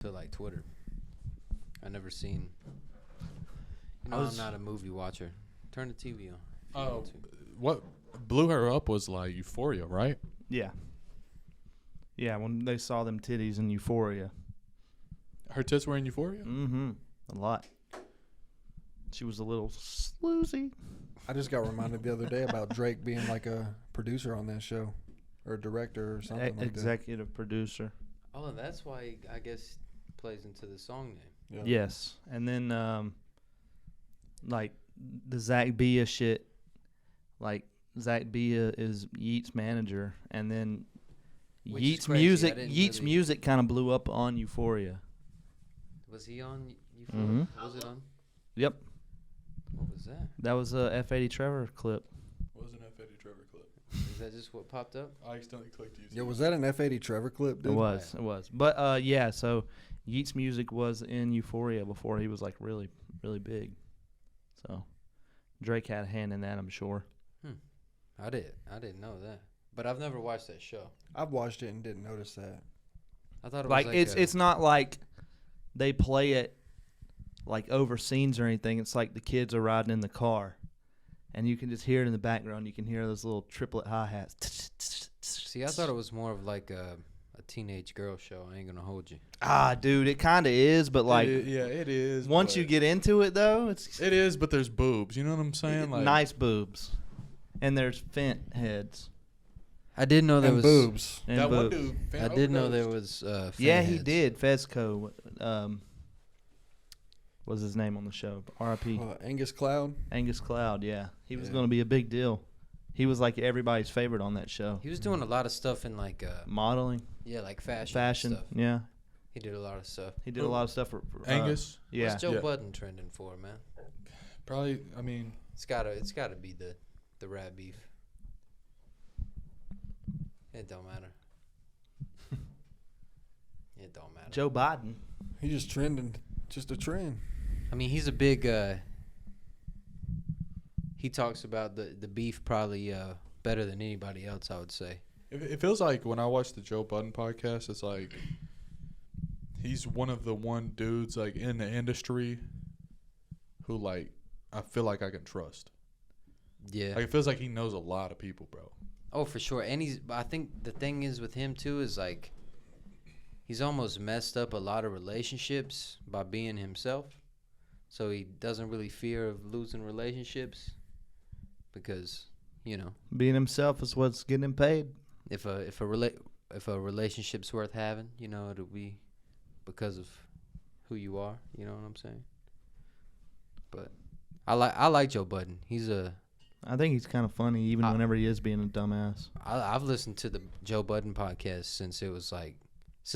to like Twitter. I never seen. You know, I'm not a movie watcher. Turn the TV on. Oh, what blew her up was like Euphoria, right? Yeah. Yeah, when they saw them titties in Euphoria. Her tits were in Euphoria? Mm-hmm. A lot. She was a little sloozy. I just got reminded the other day about Drake being like a producer on that show. Or a director or something like that. Executive producer. Oh, that's why I guess plays into the song name. Yeah. Yes. And then, like, the Zach Bia shit. Like, Zach Bia is Yeat's manager. And then Which is Yeat's crazy. music kind of blew up on Euphoria. Was he on Euphoria? Mm-hmm. Was it on? Yep. What was that? That was a F80 Trevor clip. What was an F80 Trevor clip? Is that just what popped up? I accidentally clicked YouTube. Yeah, was that an F80 Trevor clip, dude? It was. But, yeah, so Yeat's music was in Euphoria before he was, like, really, really big. So Drake had a hand in that, I'm sure. I didn't know that. But I've never watched that show. I've watched it and didn't notice that. I thought it Like, was like it's not like they play it, like, over scenes or anything. It's like the kids are riding in the car, and you can just hear it in the background. You can hear those little triplet hi-hats. See, I thought it was more of like a teenage girl show. I ain't gonna hold you. Ah, dude, it kind of is, but, like, it is. once you get into it, though, it is, but there's boobs. You know what I'm saying? Like, nice boobs. And there's Fent heads. I didn't know there And was boobs. And that boobs. one dude. I did know there was. Yeah, fan he heads. did. Fezco. What was his name on the show? R.I.P. Angus Cloud. Angus Cloud, yeah. He was Yeah. going to be a big deal. He was like everybody's favorite on that show. He was doing a lot of stuff in like Modeling, like fashion. fashion, Stuff. yeah. He did a lot of stuff. He did a lot of stuff for Angus. yeah. What's Joe Yeah. Budden trending for, man? Probably. I mean, It's gotta be the rat beef. It don't matter. It don't matter. Joe Biden. He's just trending. Just a trend. I mean, he's a big. He talks about the beef probably better than anybody else, I would say. it feels like when I watch the Joe Budden podcast, it's like he's one of the dudes like in the industry who like I feel like I can trust. Yeah. Like it feels like he knows a lot of people, bro. Oh, for sure. And I think the thing is with him too is like he's almost messed up a lot of relationships by being himself. So he doesn't really fear of losing relationships because, you know, Being himself is what's getting him paid. if a relationship's worth having, you know, it'll be because of who you are, you know what I'm saying? But I like Joe Budden. I think he's kind of funny, even whenever he is being a dumbass. I've listened to the Joe Budden podcast since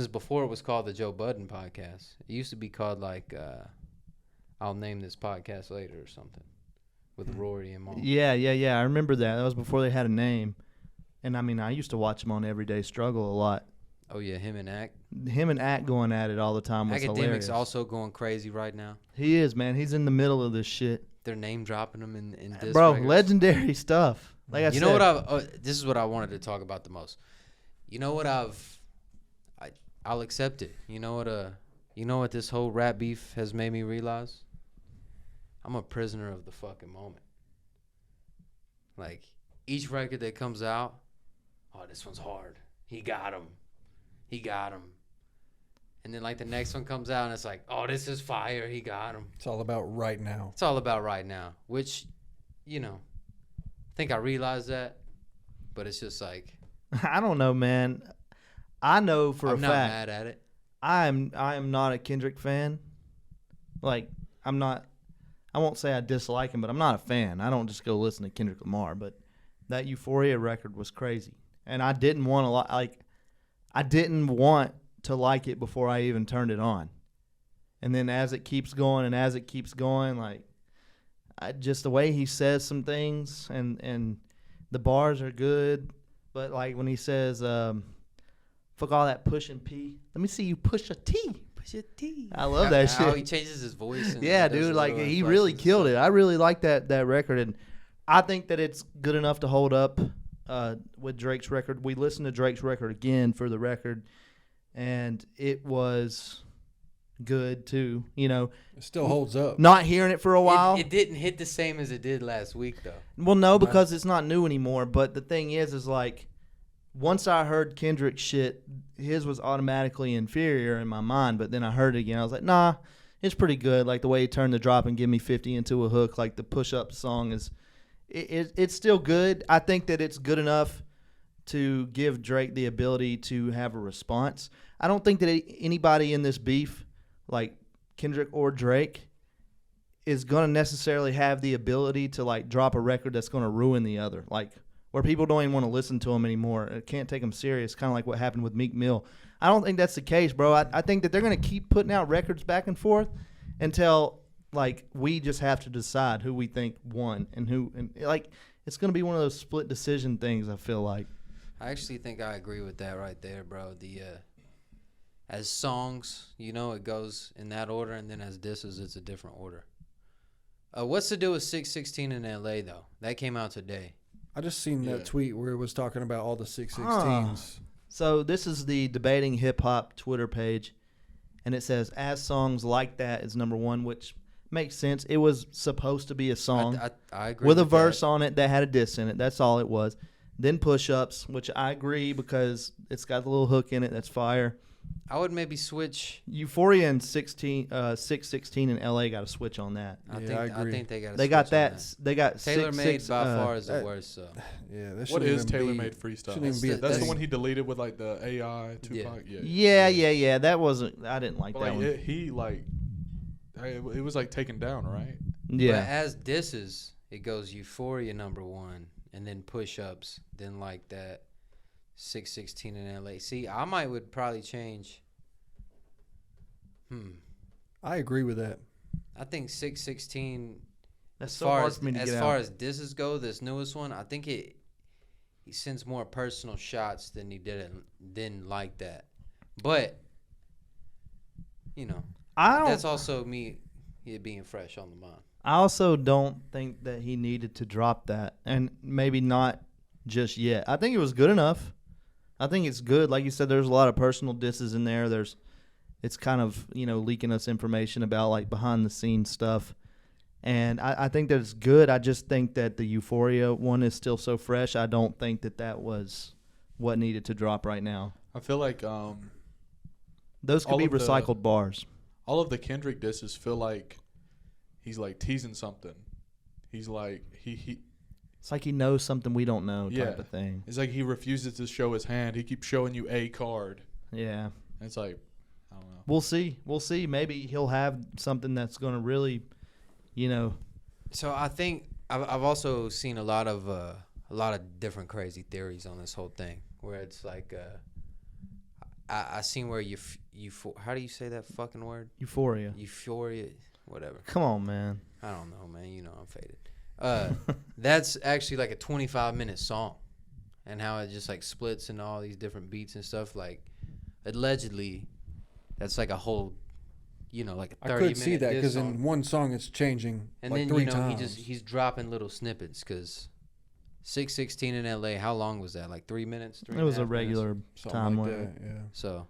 before it was called the Joe Budden podcast. It used to be called like I'll name this podcast later or something with Rory and Mom. Yeah. I remember that. That was before they had a name. And, I mean, I used to watch him on Everyday Struggle a lot. Oh yeah, him and Ack. Him and Ack going at it all the time was Academics hilarious. also going crazy right now. He is, man. He's in the middle of this shit. They're name dropping him in this. Bro, legendary stuff. Like I said. You know what this is what I wanted to talk about the most. You know what I'll accept it. You know what this whole rap beef has made me realize? I'm a prisoner of the fucking moment. Like each record that comes out, oh, this one's hard. He got him. And then like the next one comes out and it's like, oh, this is fire. He got him. It's all about right now. It's all about right now, which, you know, I think I realized that, but it's just like I don't know, man. I know for I'm a not fact. mad at it. I am not a Kendrick fan. Like, I'm not. I won't say I dislike him, but I'm not a fan. I don't just go listen to Kendrick Lamar. But that Euphoria record was crazy, and I didn't want to I didn't want to like it before I even turned it on. And then as it keeps going, like, just the way he says some things, and the bars are good. But like when he says, "Fuck all that pushing P. Let me see you push a T." Push a T. I love that How shit. he changes his voice. And Yeah, does dude. the Like little he really inflections. killed it. I really like that record, and I think that it's good enough to hold up with Drake's record. We listened to Drake's record again for the record, and it was good too. You know, It still holds up. not hearing it for a while. It didn't hit the same as it did last week, though. Well, no, because it's not new anymore. But the thing is like, once I heard Kendrick's shit, his was automatically inferior in my mind. But then I heard it again. I was like, nah, it's pretty good. Like the way he turned the drop and give me 50 into a hook. Like the push up song is, it's still good. I think that it's good enough to give Drake the ability to have a response. I don't think that anybody in this beef, like Kendrick or Drake, is going to necessarily have the ability to like drop a record that's going to ruin the other. Like where people don't even want to listen to them anymore. It can't take them serious, kind of like what happened with Meek Mill. I don't think that's the case, bro. I think that they're going to keep putting out records back and forth until like we just have to decide who we think won and who, and like it's going to be one of those split decision things, I feel like. I actually think I agree with that right there, bro. As songs, it goes in that order, and then as disses, it's a different order. What's the deal with 616 in LA though? That came out today. I just seen that tweet where it was talking about all the 616s. So this is the Debating Hip Hop Twitter page, and it says, as songs like that is number one, which makes sense. It was supposed to be a song I agree with a that. verse on it that had a diss in it. That's all it was. Then push-ups, which I agree because it's got the little hook in it. That's fire. I would maybe switch. Euphoria and 616 in LA got a switch on that. I agree. think they got. They got that. They got Taylor Made by far is the that- worst. So Yeah, that What is shouldn't Taylor even Made Freestyle? shouldn't even be a That's the thing. one he deleted with like the AI Tupac. Yeah. That wasn't. I didn't like But that like one. he like, it was like taken down, right? but Yeah. as disses, it goes Euphoria number one, and then push-ups, then like that 616 in LA. See, I would probably change. I agree with that. I think 616. That's As so far hard as for me to as get far out. as disses go, this newest one, I think he sends more personal shots than he didn't like that. But that's also me it being fresh on the mind. I also don't think that he needed to drop that, and maybe not just yet. I think it was good enough. I think it's good. Like you said, there's a lot of personal disses in there. It's kind of, leaking us information about like behind the scenes stuff. And I think that it's good. I just think that the Euphoria one is still so fresh. I don't think that was what needed to drop right now. I feel like Those could all be of the- recycled bars. all of the Kendrick disses feel like he's like teasing something. He's like he It's like he knows something we don't know type Yeah. of thing. it's like he refuses to show his hand. He keeps showing you a card. Yeah. And it's like, I don't know. We'll see. Maybe he'll have something that's going to really, So I think I've also seen a lot of different crazy theories on this whole thing, where it's like I seen where you how do you say that fucking word? Euphoria. Euphoria, whatever. Come on, man. I don't know, man. I'm faded. That's actually like a 25-minute song, and how it just like splits into all these different beats and stuff. Like allegedly, that's like a whole, like a 30-minute. I could see that because song. in one song it's changing And like then 3 times. he's dropping little snippets because 616 in LA. How long was that? Like 3 minutes. It was a regular Something time like limit. that, yeah. So,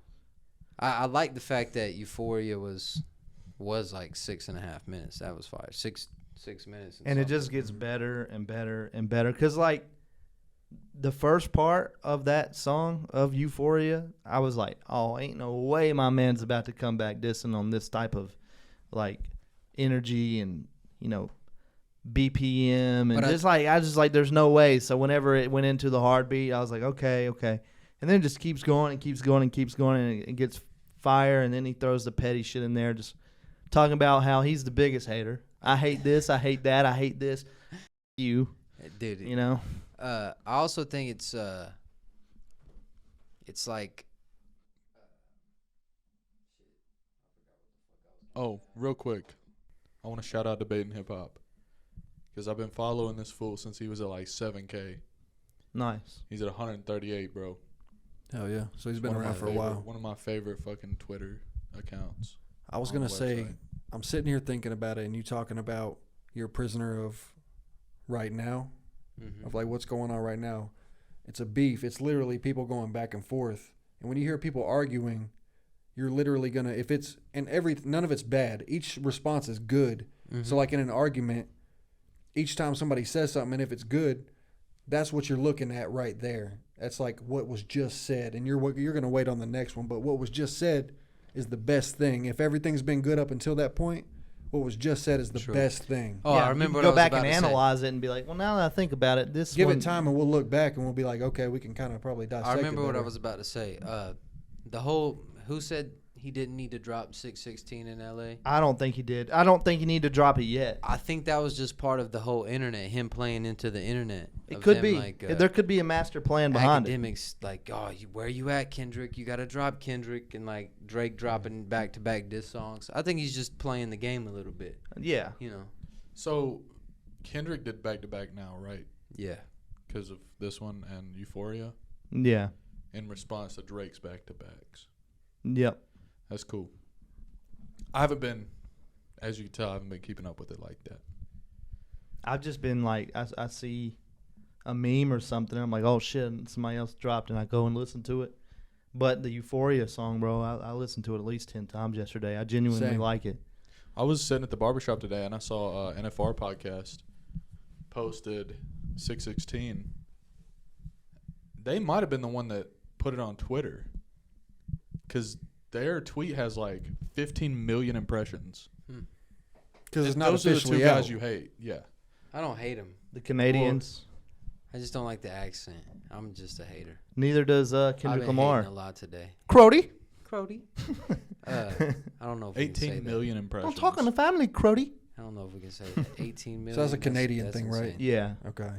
I like the fact that Euphoria was like 6.5 minutes. That was fire. Six minutes. And it something. just gets better and better and better. Because, like, the first part of that song of Euphoria, I was like, oh, ain't no way my man's about to come back dissing on this type of, like, energy and, BPM. And But I just like, there's no way. So whenever it went into the hard beat, I was like, okay. And then it just keeps going and keeps going and keeps going, and it gets fire. And then he throws the petty shit in there, just talking about how he's the biggest hater. I hate this. I hate that. I hate this. You, dude. I also think it's like Oh, real quick, I want to shout out Debating Hip Hop because I've been following this fool since he was at like 7K. nice. He's at 138, bro. Hell yeah. So he's been One of around my for a favorite- while. One of my favorite fucking Twitter accounts. I was on going the to say, website. I'm sitting here thinking about it and you talking about you're a prisoner of right now, of like what's going on right now. It's a beef. It's literally people going back and forth. And when you hear people arguing, you're literally gonna if it's and none of it's bad. Each response is good. So like in an argument, each time somebody says something, and if it's good, that's what you're looking at right there. That's like what was just said, and you're gonna wait on the next one. But what was just said is the best thing. If everything's been good up until that point, what was just said is the best thing. Oh, I remember. Go back and analyze it and be like, well, now that I think about it, give it time, and we'll look back and we'll be like, okay, we can kind of probably dissect. I remember what I was about to say. The whole who said he didn't need to drop 616 in LA? I don't think he did. I don't think he need to drop it yet. I think that was just part of the whole internet, him playing into the internet. It could be. Like, there could be a master plan behind academics, like, oh, where you at, Kendrick? You got to drop Kendrick, and like Drake dropping back-to-back diss songs. I think he's just playing the game a little bit. Yeah. You know. So Kendrick did back-to-back now, right? Yeah. Because of this one and Euphoria? Yeah. In response to Drake's back-to-backs. Yep. That's cool. I haven't been, as you can tell, I haven't been keeping up with it like that. I've just been like, I see a meme or something, I'm like, oh shit, somebody else dropped, and I go and listen to it. But the Euphoria song, bro, I listened to it at least 10 times yesterday. I genuinely like it. I was sitting at the barbershop today, and I saw NFR podcast posted 616. They might have been the one that put it on Twitter, because their tweet has like 15 million impressions. Because it's not those officially are the two out. guys you hate. Yeah. I don't hate him. The Canadians. I just don't like the accent. I'm just a hater. Neither does Kendrick I've been Lamar. hating a lot today. Crody. I don't know if we can say 18 million impressions. Don't talk on the family, Crody. that. I don't know if we can say that. 18 million. So that's a Canadian that's thing, right? insane. Yeah. Okay.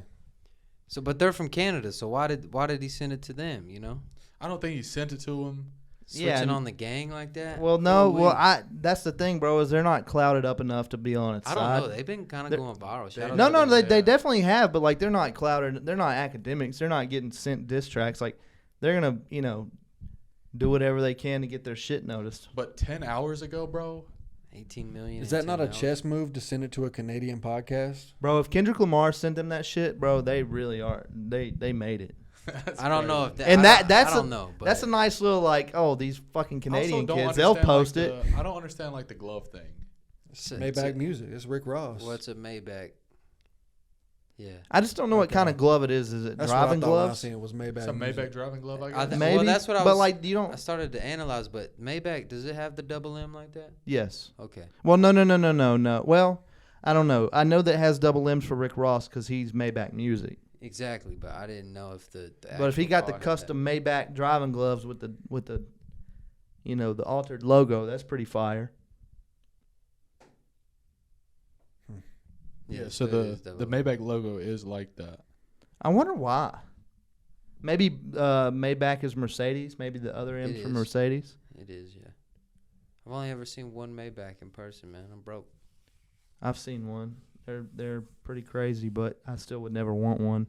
So, but they're from Canada. So why did he send it to them? You know, I don't think he sent it to him. switching on the gang like that. Well, no. That's the thing, bro. Is they're not clouded up enough to be on its I side. don't know. They've been kind of going viral. Shout out No, to no, them. they definitely have, but like they're not clouded. They're not academics. They're not getting sent diss tracks. Like they're gonna, do whatever they can to get their shit noticed. But 10 hours ago, bro. 18 million. Is that not a chess move to send it to a Canadian podcast? Bro, if Kendrick Lamar sent them that shit, bro, they really are. They made it. I don't know if that. And I that's don't know. But that's a nice little like, oh, these fucking Canadian I also don't kids, they'll understand, post like, it. I don't understand like the glove thing. Maybach Music. It's Rick Ross. What's a Maybach? Yeah. I just don't know what kind of glove it is. Is it That's driving what I thought when I gloves? seen it was Maybach. Some Music. Maybach driving glove, I guess. Maybe. Well, that's what I was. But like, you I don't. started to analyze, but Maybach, does it have the double M like that? Yes. Okay. Well, no. Well, I don't know. I know that it has double M's for Rick Ross because he's Maybach Music. Exactly, but I didn't know if the But if he actual got the car had custom Maybach driving gloves with the the altered logo, that's pretty fire. that. Yeah, so it the is double M. Maybach logo is like that. I wonder why. Maybe Maybach is Mercedes. Maybe the other M's from is. Mercedes. It is, yeah. I've only ever seen one Maybach in person, man. I'm broke. I've seen one. They're pretty crazy, but I still would never want one.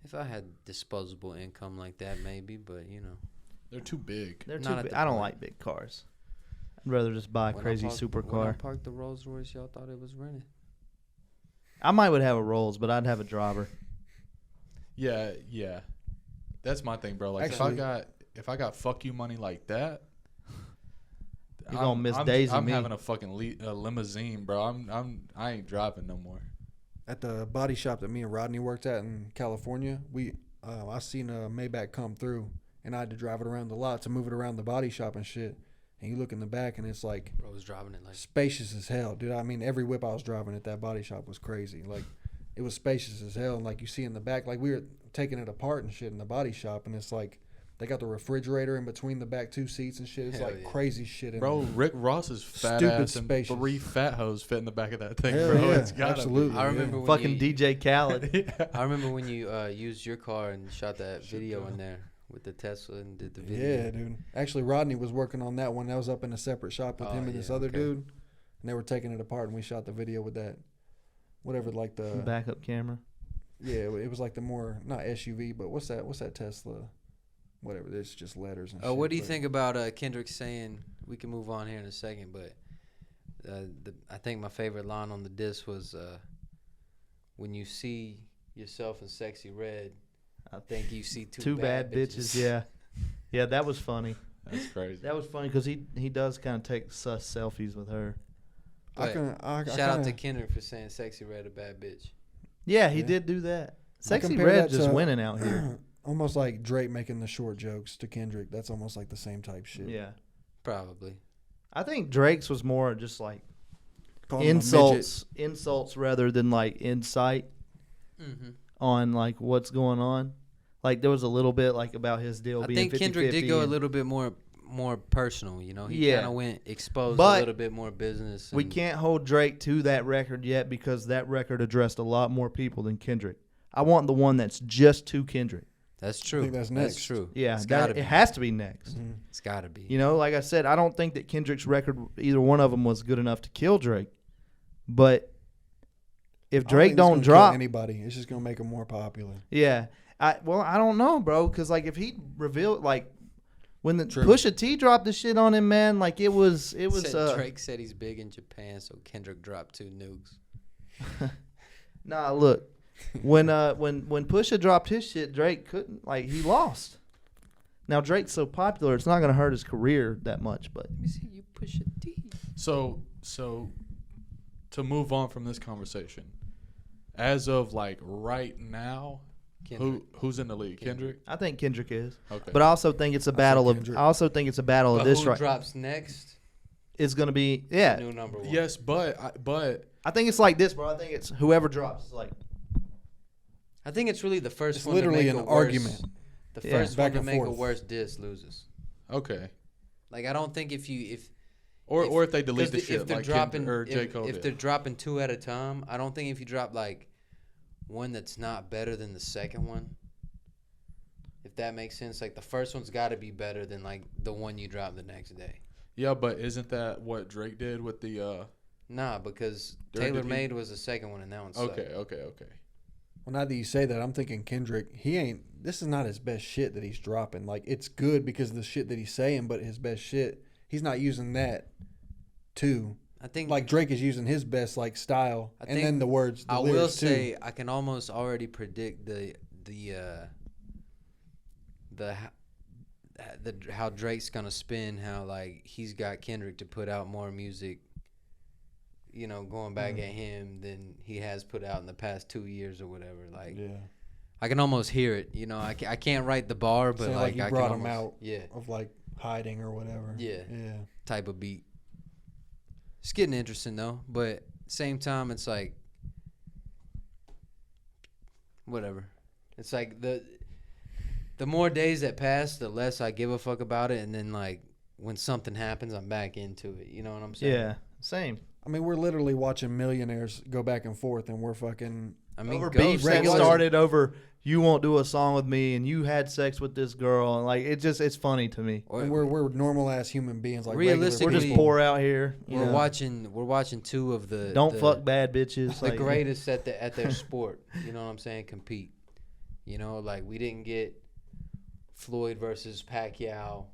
If I had disposable income like that, maybe, but They're too big. They're Not too at big. the I don't point. like big cars. I'd rather just buy a crazy When I supercar. parked the Rolls Royce, y'all thought it was rented. I might would have a Rolls, but I'd have a driver. Yeah. That's my thing, bro. Like Actually- if I got fuck you money like that, You're gonna miss Daisy I'm me. having a fucking limousine, bro. I ain't driving no more. At the body shop that me and Rodney worked at in California, I seen a Maybach come through, and I had to drive it around the lot to move it around the body shop and shit. And you look in the back, and it's like Bro was driving it like spacious as hell, dude. I mean, every whip I was driving at that body shop was crazy. Like, it was spacious as hell, and like you see in the back, like we were taking it apart and shit in the body shop, and it's like they got the refrigerator in between the back two seats and shit. It's Hell like yeah. crazy shit in Bro, there. Rick Ross's fat Stupid ass and spacious. 3 fat hoes fit in the back of that thing, Hell bro. yeah, It's gotta absolutely. I remember when Fucking you, DJ Khaled. Yeah. I remember when you used your car and shot that video in there with the Tesla and did the video. Yeah, dude. Actually, Rodney was working on that one. That was up in a separate shop with Oh, him and this yeah, other okay. dude, and they were taking it apart, and we shot the video with that, whatever, like the Backup camera. yeah, it was like the more not SUV, but what's that Tesla, whatever. It's just letters and shit. What do you but- think about Kendrick saying? We can move on here in a second, but I think my favorite line on the disc was, "When you see yourself in sexy red, I think you see two Two bad bitches. Yeah, that was funny. That's crazy. That was funny because he does kind of take sus selfies with her. But I shout out to kinda- Kendrick for saying Sexy Red a bad bitch. Yeah, he Yeah. did do that. I Sexy compare Red that just to- winning out here. Almost like Drake making the short jokes to Kendrick. That's almost like the same type shit. Yeah. Probably. I think Drake's was more just like Calling him a insults rather than like insight Mm-hmm. on like what's going on. Like there was a little bit like about his deal I being think Kendrick 50-50 did go a and- little bit more personal. You know, he Yeah. kind of went exposed But a little bit more business. We and- can't hold Drake to that record yet because that record addressed a lot more people than Kendrick. I want the one that's just to Kendrick. That's true. think that's That's next. true. Yeah, it's gotta it be. has to be next. Mhm. It's gotta be. You know, like I said, I don't think that Kendrick's record, either one of them, was good enough to kill Drake. But if I Drake think it's don't gonna kill drop, anybody, it's just gonna make him more popular. yeah, I don't know, bro, because like if he revealed like when the True. Pusha T dropped the shit on him, man, like it was Said Drake said he's big in Japan, so Kendrick dropped 2 nukes. Nah, look, when Pusha dropped his shit, Drake couldn't, like, he lost. Now Drake's so popular, it's not gonna hurt his career that much, but Let me see you push a T. So to move on from this conversation, as of like right now, Kendrick. who's in the league? Kendrick. I think Kendrick is. Okay. But I also think it's a battle of. Kendrick. I also think it's a battle But of this who right. drops next? It's gonna be yeah. New number 1. Yes, but I think it's like this, bro. I think it's whoever drops. It's like I think it's really the first It's one literally to make an a worse, argument. The Yeah. first Back one to and make a forth. worse diss loses. okay. Like I don't think if Or if they delete the 'cause shit if they're like dropping Kendrick or J. if, Cole if did. they're dropping 2 at a time, I don't think if you drop like one that's not better than the second one. If that makes sense, like the first one's got to be better than like the one you drop the next day. Yeah, but isn't that what Drake did with the? Nah, because Did Taylor he- Made was the second one, and that one sucked. Okay. Well, now that you say that, I'm thinking Kendrick. This is not his best shit that he's dropping. Like it's good because of the shit that he's saying, but his best shit, he's not using that too. I think Like Drake is using his best like style, I and think then the words. The I will lyrics, too. say I can almost already predict how Drake's gonna spin. How like he's got Kendrick to put out more music. You know, going back at him than he has put out in the past 2 years or whatever. Like Yeah, I can almost hear it. You know, I can't write the bar, but Sound like he I brought can him almost, out. yeah, of like hiding or whatever. Yeah. yeah. type of beat. It's getting interesting though, but same time it's like whatever. It's like the more days that pass, the less I give a fuck about it, and then like when something happens, I'm back into it. You know what I'm saying? yeah, same. I mean, we're literally watching millionaires go back and forth, and we're fucking. I mean, Over Ghost beef that regular- started over you won't do a song with me and you had sex with this girl and like it's funny to me. Or, And we're normal ass human beings, like Realistically, We're just regular poor out here. you we're know. watching 2 of the Don't the, fuck bad bitches. the like, greatest at their sport. You know what I'm saying? Compete. You know, like we didn't get Floyd versus Pacquiao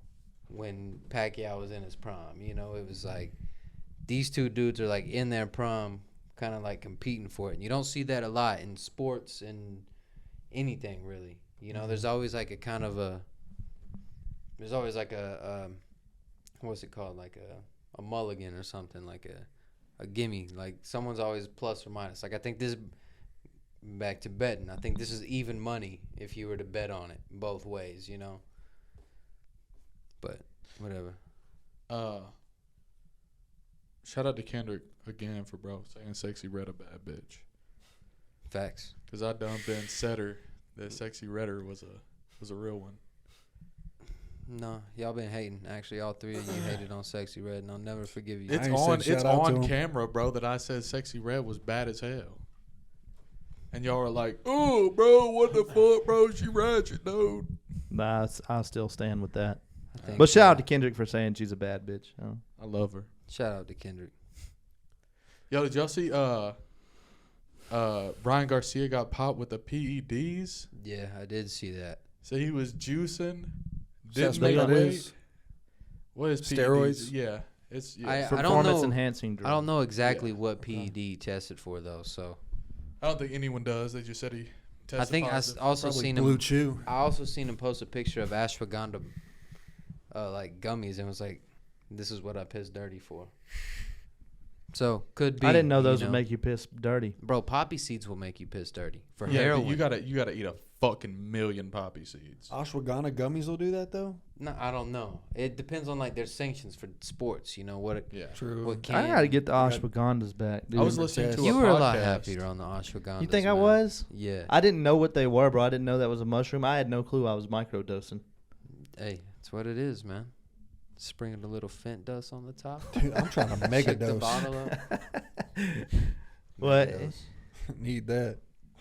when Pacquiao was in his prime. You know, it was like these 2 dudes are like in their prime, kind of like competing for it. And you don't see that a lot in sports and anything really. You know, there's always like a kind of there's always like a what's it called, like a mulligan or something, like a gimme. Like someone's always plus or minus. Like I think this, back to betting, I think this is even money if you were to bet on it both ways, you know. But whatever. Shout out to Kendrick again for saying Sexy Red a bad bitch. Facts. Cause I done been setter that Sexy Redder was a real one. No, y'all been hating. Actually, all 3 of you hated on Sexy Red, and I'll never forgive you. It's ain't said it's shout out to on him. camera, bro, that I said Sexy Red was bad as hell. And y'all are like, oh, bro, what the fuck, bro? She ratchet, dude. Nah, I'll still stand with that. I think, But shout out to Kendrick for saying she's a bad bitch. Oh. I love her. shout out to Kendrick. Yo, did y'all see Ryan Garcia got popped with the PEDs? Yeah, I did see that. So he was juicing. That's Didn't what make that weight. is. What is Steroids? PEDs? Yeah. It's yeah. I don't Performance know. enhancing drug. I don't know exactly Yeah. what PED tested for though. So I don't think anyone does. They just said he tested I think positive. also Probably seen Blue him. Chew. I also seen him post a picture of ashwagandha like gummies and was like, "This is what I piss dirty for." So could be. I didn't know those you would make you piss dirty. Bro, poppy seeds will make you piss dirty for Yeah, heroin. you gotta eat a fucking million poppy seeds. Ashwagandha gummies will do that though. No, I don't know. It depends on like their sanctions for sports. You know what? Yeah. True. What can? I gotta get the ashwagandhas back, dude. I was listening to You a were a lot podcast. happier on the ashwagandha. You think I was? Yeah. I didn't know what they were, bro. I didn't know that was a mushroom. I had no clue I was microdosing. Hey, that's what it is, man. Sprinkle a little Fent dust on the top. Dude, I'm trying to mega Shake the dose. bottle up. What? Mega dose. Need that.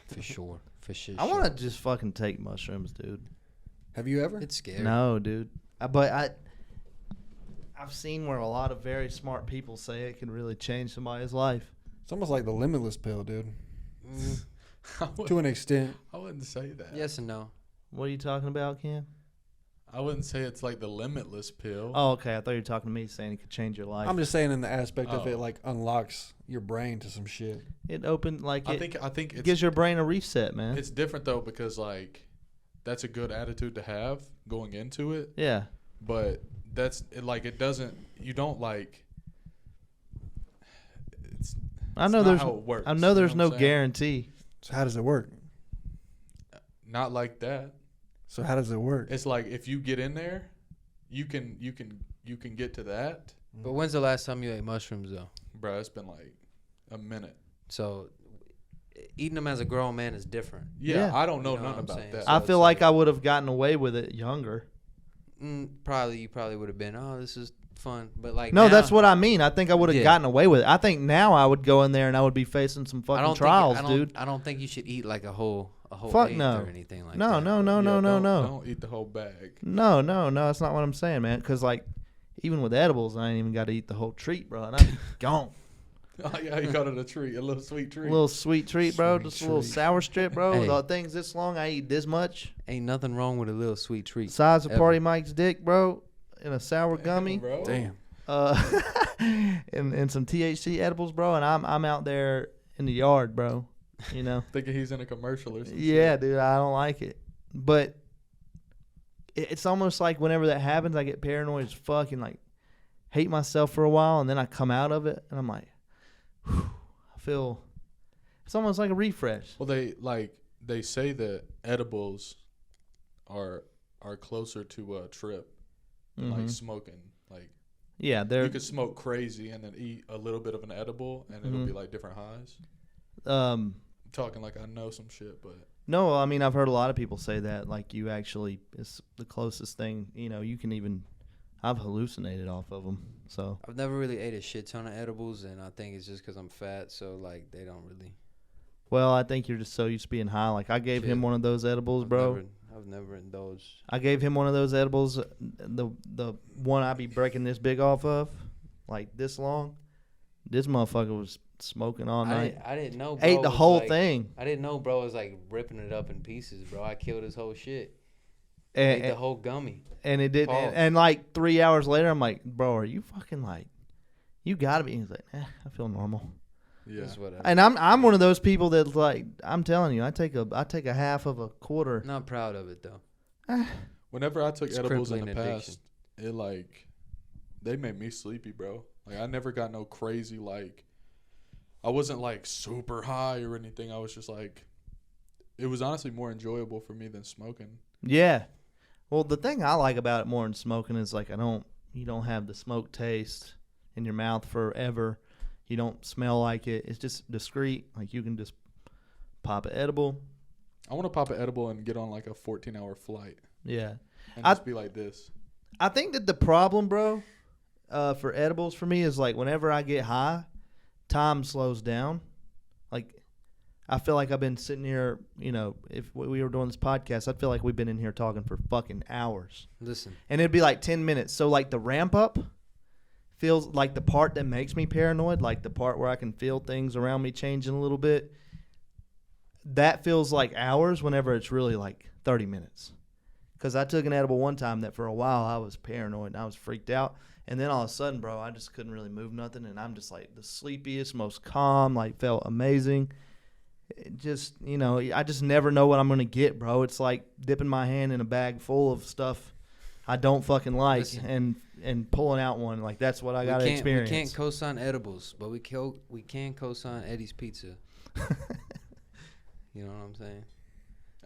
For sure. For sure. I want to just fucking take mushrooms, dude. Have you ever? It's scary. No, dude. I've seen where a lot of very smart people say it can really change somebody's life. It's almost like the limitless pill, dude. Mm, To an extent. I wouldn't say that. yes and no. What are you talking about, Cam? I wouldn't say it's like the limitless pill. Oh, okay. I thought you were talking to me, saying it could change your life. I'm just saying in the aspect of it Oh. like unlocks your brain to some shit. It opened like I it think it's gives your brain a reset, man. it's different though because like that's a good attitude to have going into it, Yeah. but that's it, like it doesn't you don't like it's I know not there's how it works, I know there's you no what I'm saying? guarantee. So how does it work? Not like that. So how does it work? It's like if you get in there, you can get to that. But when's the last time you ate mushrooms, though? Bro, it's been like a minute. So eating them as a grown man is different. Yeah, Yeah. I don't know You know none what I'm about saying? that. So I it's feel like like- I would have gotten away with it younger. You probably would have been, oh, this is fun. But like No, now, that's what I mean. I think I would have Yeah. gotten away with it. I think now I would go in there and I would be facing some I fucking don't trials, think, I don't, dude. I don't think you should eat like a whole Fuck eighth no. or anything like No, that. no, no, Yeah, no, no, no. Don't eat the whole bag. No, no, no. That's not what I'm saying, man. Because, like, even with edibles, I ain't even got to eat the whole treat, bro. And I'm gone. Oh yeah, you called it a treat, a little sweet A treat. little sweet treat, bro. Sweet Just a little treat. sour strip, bro. Hey. The thing's this long. I eat this much. Ain't nothing wrong with a little sweet treat. Size of Ever. Party Mike's dick, bro. And a sour gummy. bro. Damn. And some THC edibles, bro. And I'm out there in the yard, bro. You know? Thinking he's in a commercial or something. Yeah, dude, I don't like it. But it's almost like whenever that happens, I get paranoid as fuck and like hate myself for a while, and then I come out of it, and I'm like, whew, I feel it's almost like a refresh. Well, they say that edibles are closer to a trip than like Mhm. smoking. Like Yeah, they're you could smoke crazy and then eat a little bit of an edible, and it'll be Mhm. like different highs. um I'm talking like I know some shit, but no, I mean I've heard a lot of people say that like you actually it's the closest thing, you know, you can even I've hallucinated off of them. So I've never really ate a shit ton of edibles, and I think it's just because I'm fat, so like they don't really. well, I think you're just so used to being high. Like I gave him Shit. one of those edibles, bro. I've never indulged. I gave him one of those edibles, the one I be breaking this big off of, like this long. This motherfucker was smoking all night. I didn't know. Bro Ate the was whole like- thing. I didn't know, bro was like ripping it up in pieces, bro. I killed his whole shit. And, Ate the whole gummy. and it did. Pause. And like 3 hours later, I'm like, bro, are you fucking like, you gotta be. He's like, I feel normal. yeah. It's whatever. And I'm one of those people that's like, I'm telling you, I take a half of a quarter. Not proud of it though. Whenever I took It's edibles in the crippling addiction. past, it like they made me sleepy, bro. Like I never got no crazy like. I wasn't like super high or anything. I was just like, it was honestly more enjoyable for me than smoking. Yeah. Well, the thing I like about it more than smoking is like you don't have the smoke taste in your mouth forever. You don't smell like it. It's just discreet. Like you can just pop an edible. I want to pop an edible and get on like a 14-hour flight Yeah. and I- just be like this. I think that the problem, bro, for edibles for me is like whenever I get high, time slows down. Like I feel like I've been sitting here, you know, if we were doing this podcast, I'd feel like we've been in here talking for fucking hours. Listen, And it'd be like 10 minutes. So like the ramp up feels like the part that makes me paranoid, like the part where I can feel things around me changing a little bit. That feels like hours whenever it's really like 30 minutes. Because I took an edible one time that for a while I was paranoid and I was freaked out. And then all of a sudden, bro, I just couldn't really move nothing. And I'm just like the sleepiest, most calm, like felt amazing. It just, you know, I just never know what I'm going to get, bro. It's like dipping my hand in a bag full of stuff I don't fucking like, Listen. and pulling out one, like, that's what I got to experience. We can't co-sign edibles, but we can co-sign Eddie's Pizza. You know what I'm saying?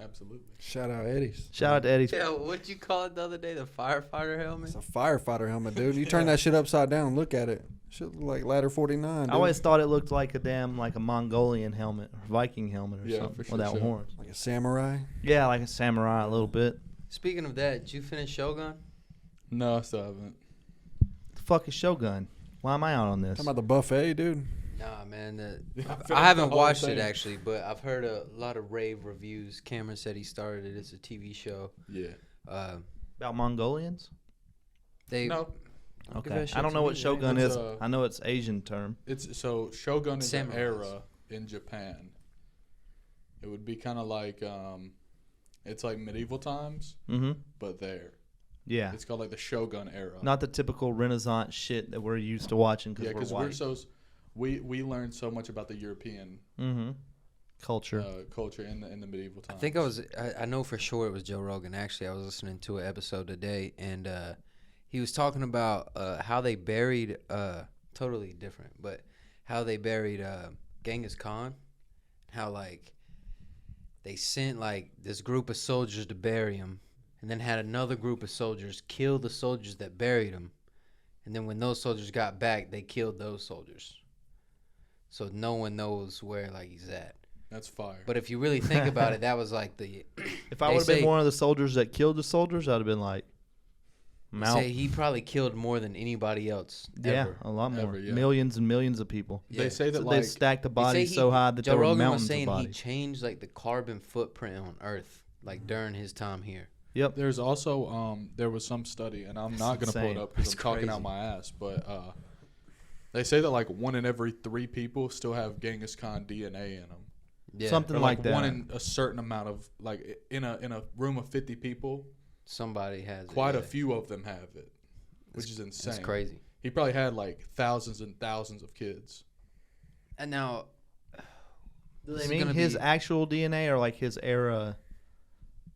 Absolutely. Shout out Eddie's. Shout out to Eddie's. Yeah, what'd you call it the other day? The firefighter helmet? It's a firefighter helmet, dude. You turn that shit upside down, look at it. Shit look like Ladder 49. Dude. I always thought it looked like a Mongolian helmet or Viking helmet or something for sure, without horns. like a samurai. Yeah, like a samurai a little bit. Speaking of that, did you finish Shogun? No, I still haven't. The fuck is Shogun? Why am I out on this? Talking about the buffet, dude. Nah, man. finished I haven't the whole watched it thing. actually, but I've heard a lot of rave reviews. Cameron said he started it. It's a TV show. Yeah. About Mongolians? They No, don't give Okay. that shit I don't to know me, what man. Shogun It's, is. I know it's Asian term. it's so Shogun is an Samurais. era in Japan. It would be kind of like it's like medieval times, Mm-hmm. but there. Yeah. It's called like the Shogun era. Not the typical Renaissance shit that we're used to watching yeah, because because we're we're white. we learned so much about the European Mm-hmm. Culture. culture in the medieval times. I think I know for sure it was Joe Rogan. Actually, I was listening to an episode today, and he was talking about how they buried, totally different, but how they buried Genghis Khan. How, like, they sent, like, this group of soldiers to bury him, and then had another group of soldiers kill the soldiers that buried him. And then when those soldiers got back, they killed those soldiers. So no one knows where, like, he's at. That's fire. But if you really think about it, that was like the. If I they would have been say- one of the soldiers that killed the soldiers, I'd have been like, I'm out. Say he probably killed more than anybody else. Yeah, Ever. a lot more. Ever, yeah. Millions and millions of people. Yeah. They say that So like they stacked the They say bodies so high that Joe there were Rogan was mountains of saying he bodies. changed like the carbon footprint on Earth, like during his time here. Yep. there's also there was some study, and I'm not gonna pull insane. it up because I'm That's talking crazy. out my ass, but they say that like 1 in every 3 people still have Genghis Khan DNA in them. Yeah. Something Or like like that. one in a certain amount of like in a room of 50 people, Somebody has quite it. a few of them have it, which is insane. That's crazy. He probably had like thousands and thousands of kids. And now, Do this they is mean gonna his be- actual DNA or like his era,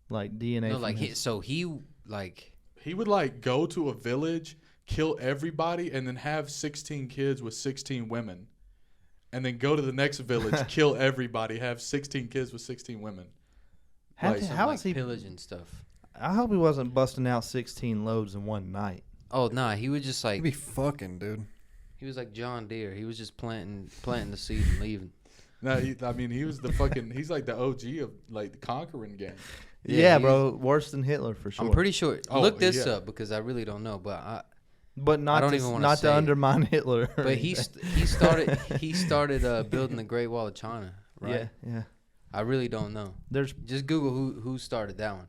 like DNA? no, from like his- he like He would like go to a village, kill everybody, and then have 16 kids with 16 women, and then go to the next village, kill everybody, have 16 kids with 16 women. How, like, how like is he? pillage and stuff. I hope he wasn't busting out 16 loads in one night. Oh nah, he was just like He'd be fucking, dude. he was like John Deere. He was just planting the seed and leaving. No, I mean he was the fucking. He's like the OG of like the conquering game. Yeah, he's- bro, worse than Hitler for sure. I'm pretty sure. Oh, Look this yeah. up because I really don't know, but but not don't to, even wanna not say to it. undermine Hitler. or But anything. he started building the Great Wall of China, right? Yeah, yeah. I really don't know. There's Just Google who started that one.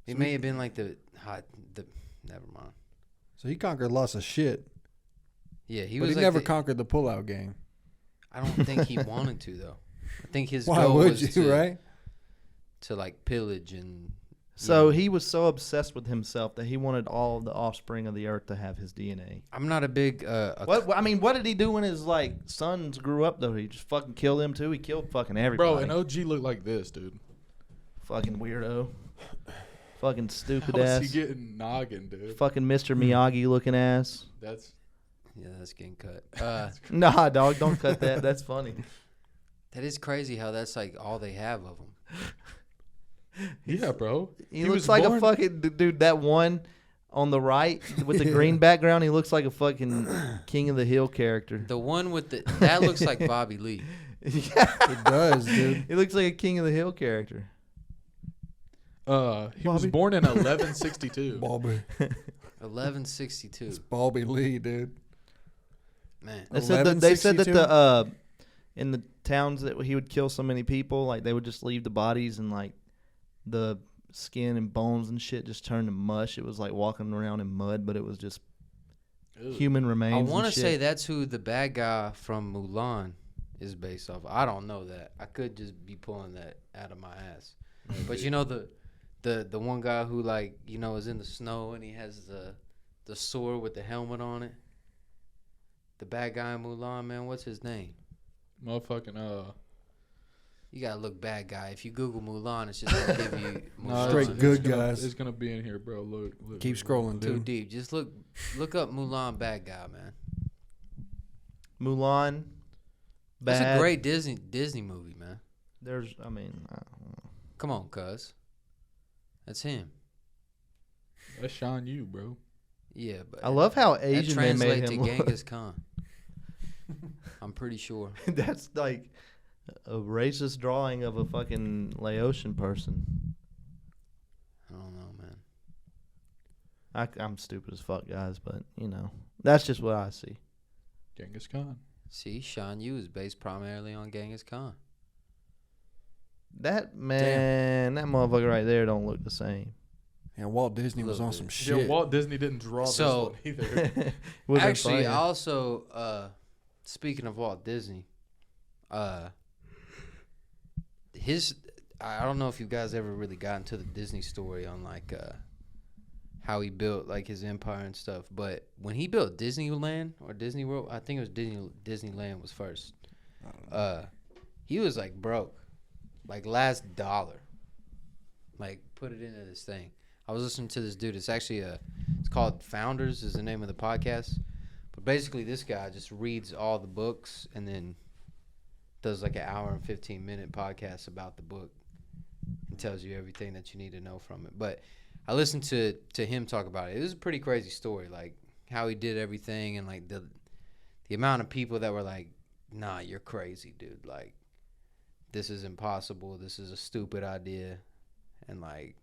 It may have been like the never mind. So he conquered lots of shit, Yeah, he but was he like never the- conquered the pullout game. I don't think he wanted to though. I think his Why goal would was you, right? to like pillage and so know. he was so obsessed with himself that he wanted all of the offspring of the earth to have his DNA. I'm not a big What I mean, what did he do when his like sons grew up though? He just fucking killed them too. He killed fucking everybody. Bro, and OG looked like this, dude. Fucking weirdo. Fucking stupid How is ass. he getting noggin, dude? Fucking Mr. Miyagi looking ass. That's yeah, that's getting cut. Nah, dog, don't cut that. That's funny. That is crazy how that's like all they have of him. yeah, bro. He looks was like born- a fucking dude. That one on the right with the green background, he looks like a fucking King of the Hill character. The one with that looks like Bobby Lee. Yeah, It does, dude. he looks like a King of the Hill character. He was Bobby. born in 1162. Bobby. 1162. It's Bobby Lee, dude. Man, They said that 1162? the in the towns that he would kill so many people, like they would just leave the bodies and like the skin and bones and shit just turned to mush. It was like walking around in mud, but it was just Ew. human remains. I want to and say shit. that's who the bad guy from Mulan is based off. I don't know that. I could just be pulling that out of my ass. But you know the one guy who like is in the snow and he has the sword with the helmet on it. The bad guy in Mulan, man. What's his name? Motherfucking You gotta look bad guy. If you Google Mulan, it's just gonna give you Mulan. Straight good gonna, guys. It's gonna be in here, bro. Look. Keep scrolling, Too dude. deep. Just look up Mulan bad guy, man. Mulan. That's Bad. a great Disney movie, man. There's, I mean, I don't know. Come on, cuz. That's him. That's Sean Yu, bro. Yeah, but I love how that Asian they made translates to him look. Genghis Khan. I'm pretty sure. That's like a racist drawing of a fucking Laotian person. I don't know, man. I'm stupid as fuck, guys, but you know, that's just what I see. Genghis Khan. See, Sean Yu is based primarily on Genghis Khan. That man, that motherfucker right there don't look the same. And Walt Disney was Little on bit. some Yeah, shit. Walt Disney didn't draw So- this one either. Would've been Actually, funny. I also speaking of Walt Disney, his I don't know if you guys ever really got into the Disney story on like how he built like his empire and stuff, but when he built Disneyland or Disney World, I think it was Disneyland was first. He was like broke, like last dollar, like put it into this thing. I was listening to this dude. It's actually it's called Founders is the name of the podcast. But basically, this guy just reads all the books and then does like an hour and 15-minute podcast about the book and tells you everything that you need to know from it. But I listened to him talk about it. It was a pretty crazy story, like how he did everything and like the amount of people that were like, "Nah, you're crazy, dude. Like, this is impossible. This is a stupid idea," and like,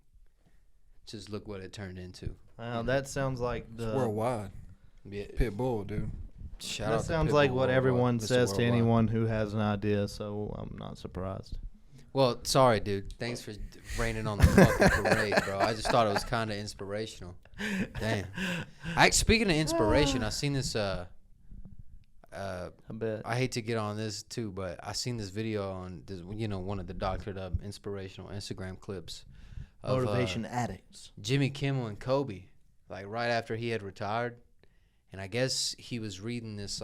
just look what it turned into. Wow, that sounds like It's the. worldwide. Yeah, Pitbull, dude. shout That out to sounds Pitbull like what Worldwide, everyone Mr. says to Worldwide. anyone who has an idea, so I'm not surprised. Well, sorry, dude. Thanks for raining on the fucking parade, bro. I just thought it was kind of inspirational. Damn. Speaking of inspiration, I seen this. I bet. I hate to get on this too, but I seen this video on this, one of the doctored up inspirational Instagram clips of Motivation addicts. Jimmy Kimmel and Kobe, like right after he had retired, and I guess he was reading this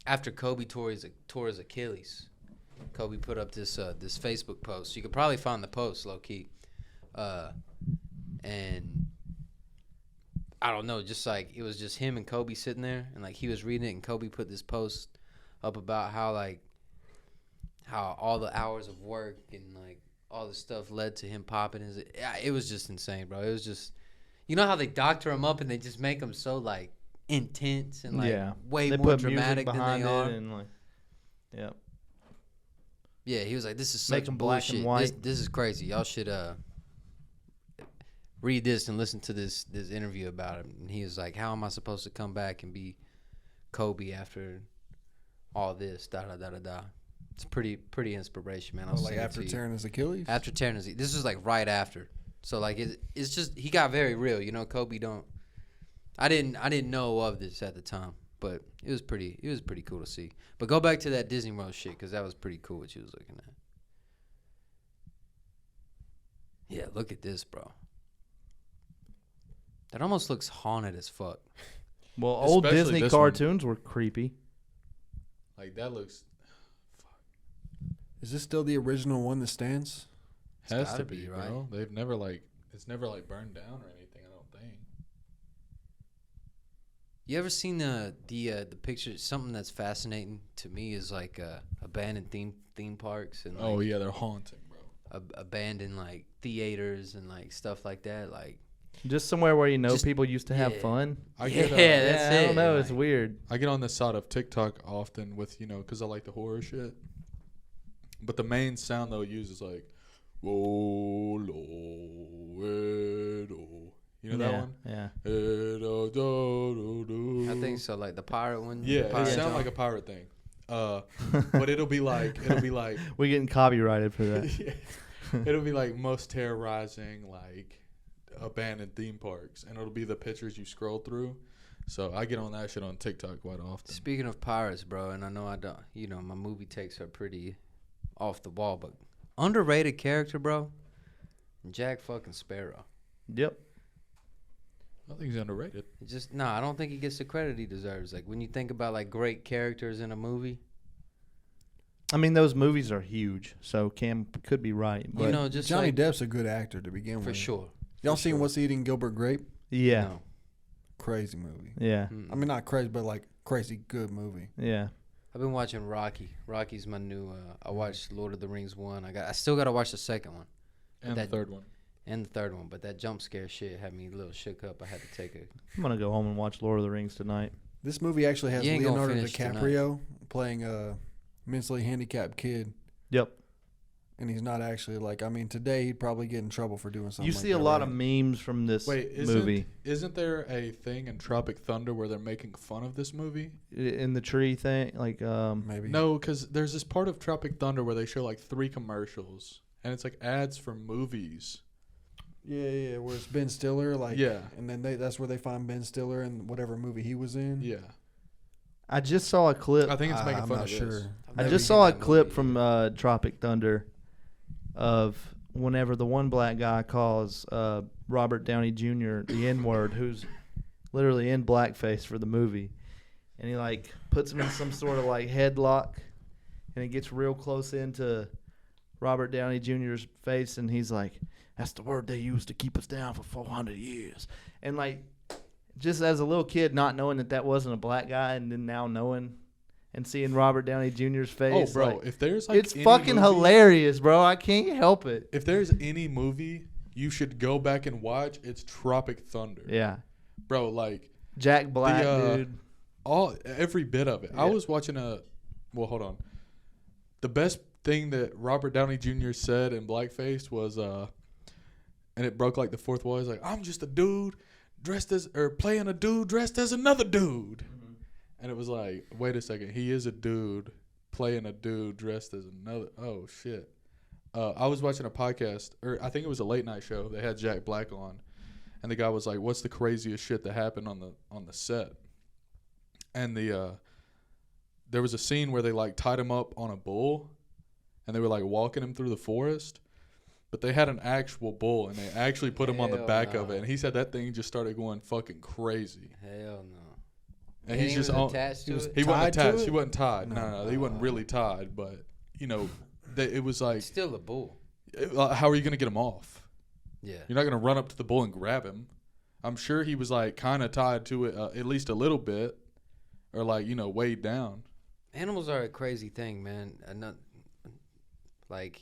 after Kobe tore his Achilles. Kobe put up this Facebook post. You could probably find the post low key, and I don't know, just like it was just him and Kobe sitting there, and like he was reading it, and Kobe put this post up about how all the hours of work and like all the stuff led to him popping his. It was just insane, bro. It was just, how they doctor him up and they just make him so like intense and like way They more put music dramatic than behind they it are. and like, yeah. Yeah, he was like, "This is Make such 'em black bullshit. and white." This is crazy. Y'all should read this and listen to this interview about him." And he was like, "How am I supposed to come back and be Kobe after all this?" Da da da da da. It's pretty inspiration, man. I'll Oh, like send it after to you. tearing his Achilles? After tearing his, this was like right after. So like it's just he got very real. Kobe don't. I didn't know of this at the time, but it was pretty cool to see. But go back to that Disney World shit because that was pretty cool what you was looking at. Yeah, look at this, bro. That almost looks haunted as fuck. Well, old Especially Disney this one. cartoons were creepy. Like that looks Is this still the original one that stands? has gotta to be, be, bro. right? They've never it's never burned down or anything. I don't think. You ever seen the picture? Something that's fascinating to me is like abandoned theme parks and Oh yeah, they're haunting, bro. abandoned like theaters and like stuff like that. Like Just somewhere where Just- people used to have yeah. fun. I yeah, get that's I it. don't know. It's Like, weird. I get on this side of TikTok often with because I like the horror shit. But the main sound they'll use is like, "Whoa, lo, edo." You know that one? Yeah. Edo, do, do, do. I think so. Like the pirate one. Yeah, the it pirate sounds jump. like a pirate thing. But it'll be like We're getting copyrighted for that. yeah, it'll be like most terrorizing like abandoned theme parks, and it'll be the pictures you scroll through. So I get on that shit on TikTok quite often. Speaking of pirates, bro, and I know I don't. My movie takes are pretty off the wall, but underrated character, bro. Jack fucking Sparrow. Yep. Oh, I think he's underrated. I don't think he gets the credit he deserves. Like when you think about like great characters in a movie, I mean, those movies are huge, so Cam could be right. But you know, just Johnny like, Depp's a good actor to begin for with. sure. Y'all For seen sure. What's Eating Gilbert Grape? yeah, No. Crazy movie. yeah, Mm-mm. I mean, not crazy, but like crazy good movie. yeah. I've been watching Rocky. Rocky's my new. I watched Lord of the Rings 1. I still got to watch the second one And That- the third one. and the third one. But that jump scare shit had me a little shook up. I had to take a. I'm gonna go home and watch Lord of the Rings tonight. This movie actually has You ain't gonna Leonardo finish DiCaprio playing a mentally handicapped kid, Yep. and he's not actually like. I mean, today he'd probably get in trouble for doing something. You like see a that, lot right? of memes from this movie Isn't there a thing in Tropic Thunder where they're making fun of this movie? in the tree thing. Like, Maybe No, because there's this part of Tropic Thunder where they show like 3 commercials, and it's like ads for movies. Yeah, where it's Ben Stiller, like, Yeah. and then that's where they find Ben Stiller in whatever movie he was in. Yeah, I just saw a clip. I think it's making I'm fun not of sure. this. I've I never just seen saw a that clip movie from either. Tropic Thunder of whenever the one black guy calls Robert Downey Jr. the N-word, who's literally in blackface for the movie, and he like puts him in some sort of like headlock, and he gets real close into Robert Downey Jr.'s face, and he's like, "That's the word they used to keep us down for 400 years," and like. Just as a little kid, not knowing that wasn't a black guy, and then now knowing and seeing Robert Downey Jr.'s face. Oh, bro, like, if there's like it's any fucking movie- hilarious, bro. I can't help it. If there's any movie you should go back and watch, it's Tropic Thunder. Yeah. Bro, like Jack Black, The, dude. every bit of it. I Yeah. was watching hold on. The best thing that Robert Downey Jr. said in blackface was and it broke like the fourth wall. He's like, "I'm just a dude playing a dude dressed as another dude." Mm-hmm. And it was like, wait a second, he is a dude playing a dude dressed as another. Oh shit. I was watching a podcast, or I think it was a late night show. They had Jack Black on, and the guy was like, "What's the craziest shit that happened on the set?" And there was a scene where they like tied him up on a bull, and they were like walking him through the forest, but they had an actual bull, and they actually put him on the Hell back no. of it, and he said that thing just started going fucking crazy. Hell no. And he's just on. on. Attached to was- it. He wasn't Tied to attached. it? He wasn't tied. No. No, he wasn't really tied, but you know, it was like, It's still a bull. how are you gonna get him off? Yeah. You're not gonna run up to the bull and grab him. I'm sure he was like kind of tied to it at least a little bit, or like weighed down. Animals are a crazy thing, man. Like,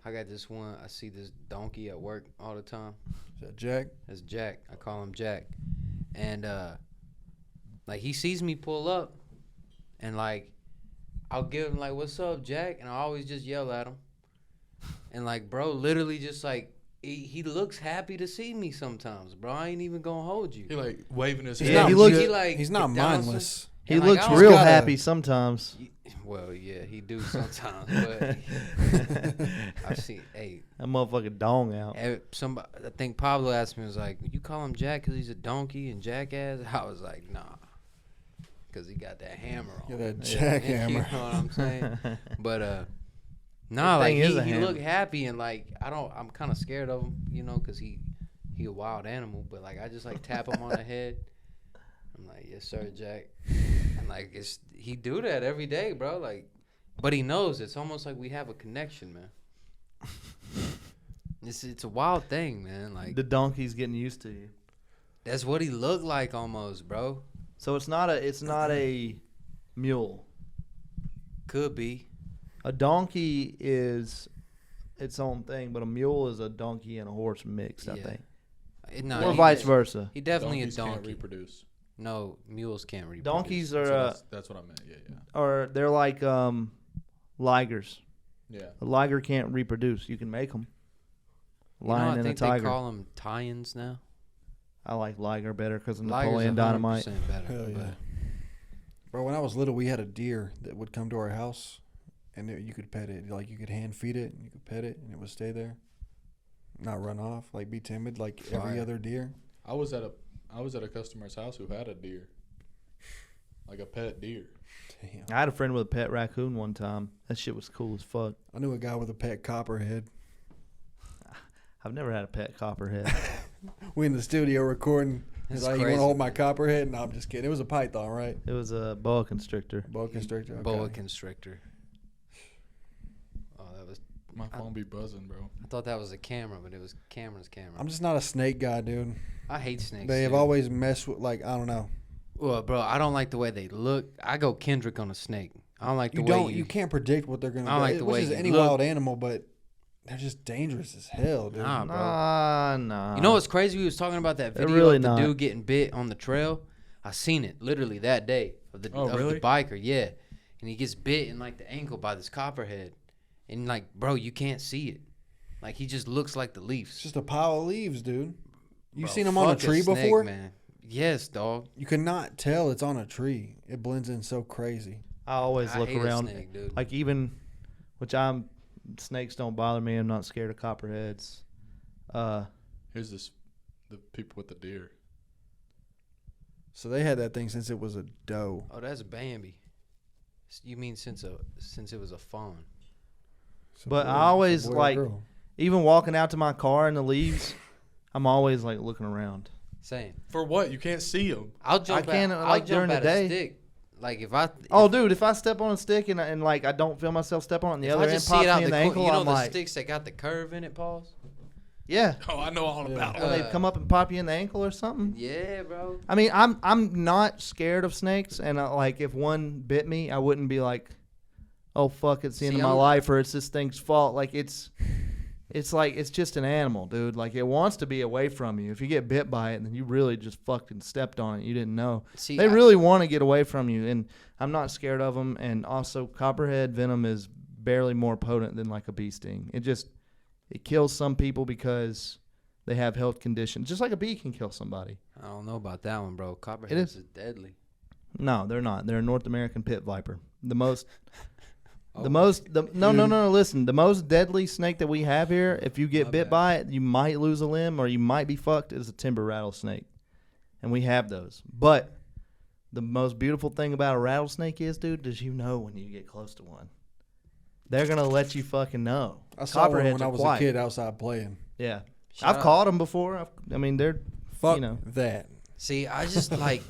I got this one. I see this donkey at work all the time. Is that Jack? That's Jack. I call him Jack. And like he sees me pull up, and like I'll give him like, "What's up, Jack?" And I always just yell at him. And like, bro, literally just like he looks happy to see me sometimes, bro. I ain't even gonna hold you. He like waving his He's Yeah, hand. he not, looks- he like he's not get down some- mindless. He And, like, looks I don't- real gotta- happy sometimes. Well, yeah, he do sometimes, but I've seen. Hey, That motherfucking dong out. somebody. I think Pablo asked me, was like, "You call him Jack because he's a donkey and jackass?" I was like, "Nah, because he got that hammer on." Yeah, that jackhammer. You know what I'm saying? But The nah, like thing is a he hammer. looked happy, and like I'm kind of scared of him, because he a wild animal. But like I just like tap him on the head. I'm like, "Yes, sir, Jack." And like he do that every day, bro. Like, but he knows. It's almost like we have a connection, man. It's a wild thing, man. Like The donkey's getting used to you. that's what he looked like almost, bro. So it's not a mule. Could be. A donkey is its own thing, but a mule is a donkey and a horse mixed, I Yeah. think. No, Or he- vice versa. He definitely Donkeys a can't donkey. reproduce. No, mules can't reproduce. Donkeys are That's what I meant. Yeah. or they're like ligers. Yeah. A liger can't reproduce. You can make them. Lion I and a think tiger. they call them tie-ins now. I like liger better because of Liger's Napoleon Dynamite. 100% better. Hell yeah. but- Bro, when I was little, we had a deer that would come to our house, and you could pet it. Like, you could hand feed it, and you could pet it, and it would stay there, not run off, like be timid, like every Fire. other deer. I was at a customer's house who had a deer, like a pet deer. Damn. I had a friend with a pet raccoon one time. That shit was cool as fuck. I knew a guy with a pet copperhead. I've never had a pet copperhead. We in the studio recording. He's It's like, you want crazy. to hold my copperhead? No, I'm just kidding. It was a python, right? It was a boa constrictor. Boa constrictor. Okay. Boa constrictor. Oh, that was. My phone be buzzing, bro. I thought that was a camera, but it was Cameron's camera. I'm just not a snake guy, dude. I hate snakes. They have dude. always messed with, like, I don't know. Well, bro, I don't like the way they look. I go Kendrick on a snake. I don't like the You way don't. You can't predict what they're gonna I don't do. like the Which way is you any look. wild animal, but they're just dangerous as hell, dude. Nah, bro. Nah. You know what's crazy? We was talking about that They're video really of the not. dude getting bit on the trail. I seen it literally that day of the really? biker, yeah. And he gets bit in like the ankle by this copperhead, and like, bro, you can't see it. Like he just looks like the It's leaves. just a pile of leaves, dude. You Bro, seen them on a fuck tree snake, before? man. Yes, dog. You cannot tell it's on a tree. It blends in so crazy. I always I look hate a around. snake, dude. Like even, snakes don't bother me. I'm not scared of copperheads. Here's the people with the deer. So they had that thing since it was a doe. Oh, that's Bambi. You mean since it was a fawn? It's a But boy- I always, it's a boy or like- girl. Even walking out to my car in the leaves, I'm always like looking around. Same. For what? You can't see them. I'll jump. can't, I'll like, jump during the at day. a stick. Like if I. Oh, dude, if I step on a stick and like I don't feel myself step on it, and the if other I end just pops see it out me in the the ankle, you know I'm the like, sticks that got the curve in it, Pauls. yeah. Oh, I know all about When it. they come up and pop you in the ankle or something. Yeah, bro. I mean, I'm not scared of snakes, and like if one bit me, I wouldn't be like, oh fuck, it's the end See, of my I'm- life, or it's this thing's fault. Like it's like it's just an animal, dude. Like it wants to be away from you. If you get bit by it, then you really just fucking stepped on it. You didn't know. See, They really want to get away from you, and I'm not scared of them. And also, copperhead venom is barely more potent than like a bee sting. It kills some people because they have health conditions, just like a bee can kill somebody. I don't know about that one, bro. Copperheads is. is deadly. No, they're not. They're a North American pit viper. The most. Oh, No. Listen, the most deadly snake that we have here, if you get My bit bad. by it, you might lose a limb or you might be fucked, is a timber rattlesnake. And we have those. But the most beautiful thing about a rattlesnake is, dude, is you know when you get close to one. They're going to let you fucking know. I saw one Copperheads when I are was quiet. a kid outside playing. Yeah. Shout I've out. caught them before. I mean, they're, Fuck you know. that. See, I just like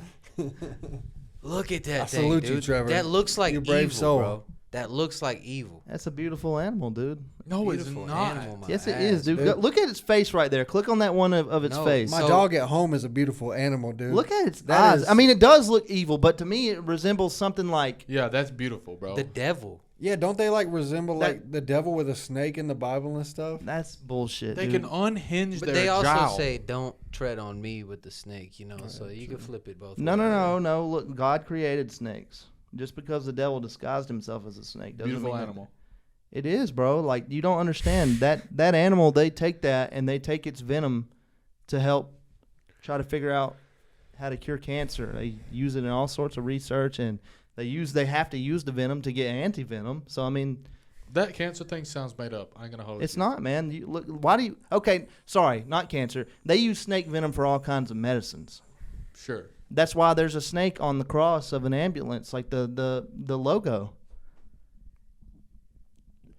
look at that I thing, salute you, dude. Trevor. That looks like You're a brave evil, soul. bro. That looks like evil. That's a beautiful animal, dude. No, it's Beautiful not. animal, my Yes, it ass, is, dude. dude. Go- Look at its face right there. Click on that one of its No, face. My So- dog at home is a beautiful animal, dude. Look at its That eyes. is- I mean, it does look evil, but to me, it resembles something like. Yeah, that's beautiful, bro. The devil. Yeah, don't they like resemble That- like the devil with a snake in the Bible and stuff? That's bullshit. They dude. can unhinge But their they also jowl. say don't tread on me with the snake, you know, so you can flip it both No, ways. no. Look, God created snakes. Just because the devil disguised himself as a snake doesn't Beautiful mean that- animal. It is, bro. Like you don't understand that animal. They take that and they take its venom to help try to figure out how to cure cancer. They use it in all sorts of research, and they have to use the venom to get anti-venom. So I mean, That cancer thing sounds made up. I ain't gonna hold it's you. not, man. You look. Why do you? Okay, sorry, not cancer. They use snake venom for all kinds of medicines. Sure. That's why there's a snake on the cross of an ambulance, like the logo.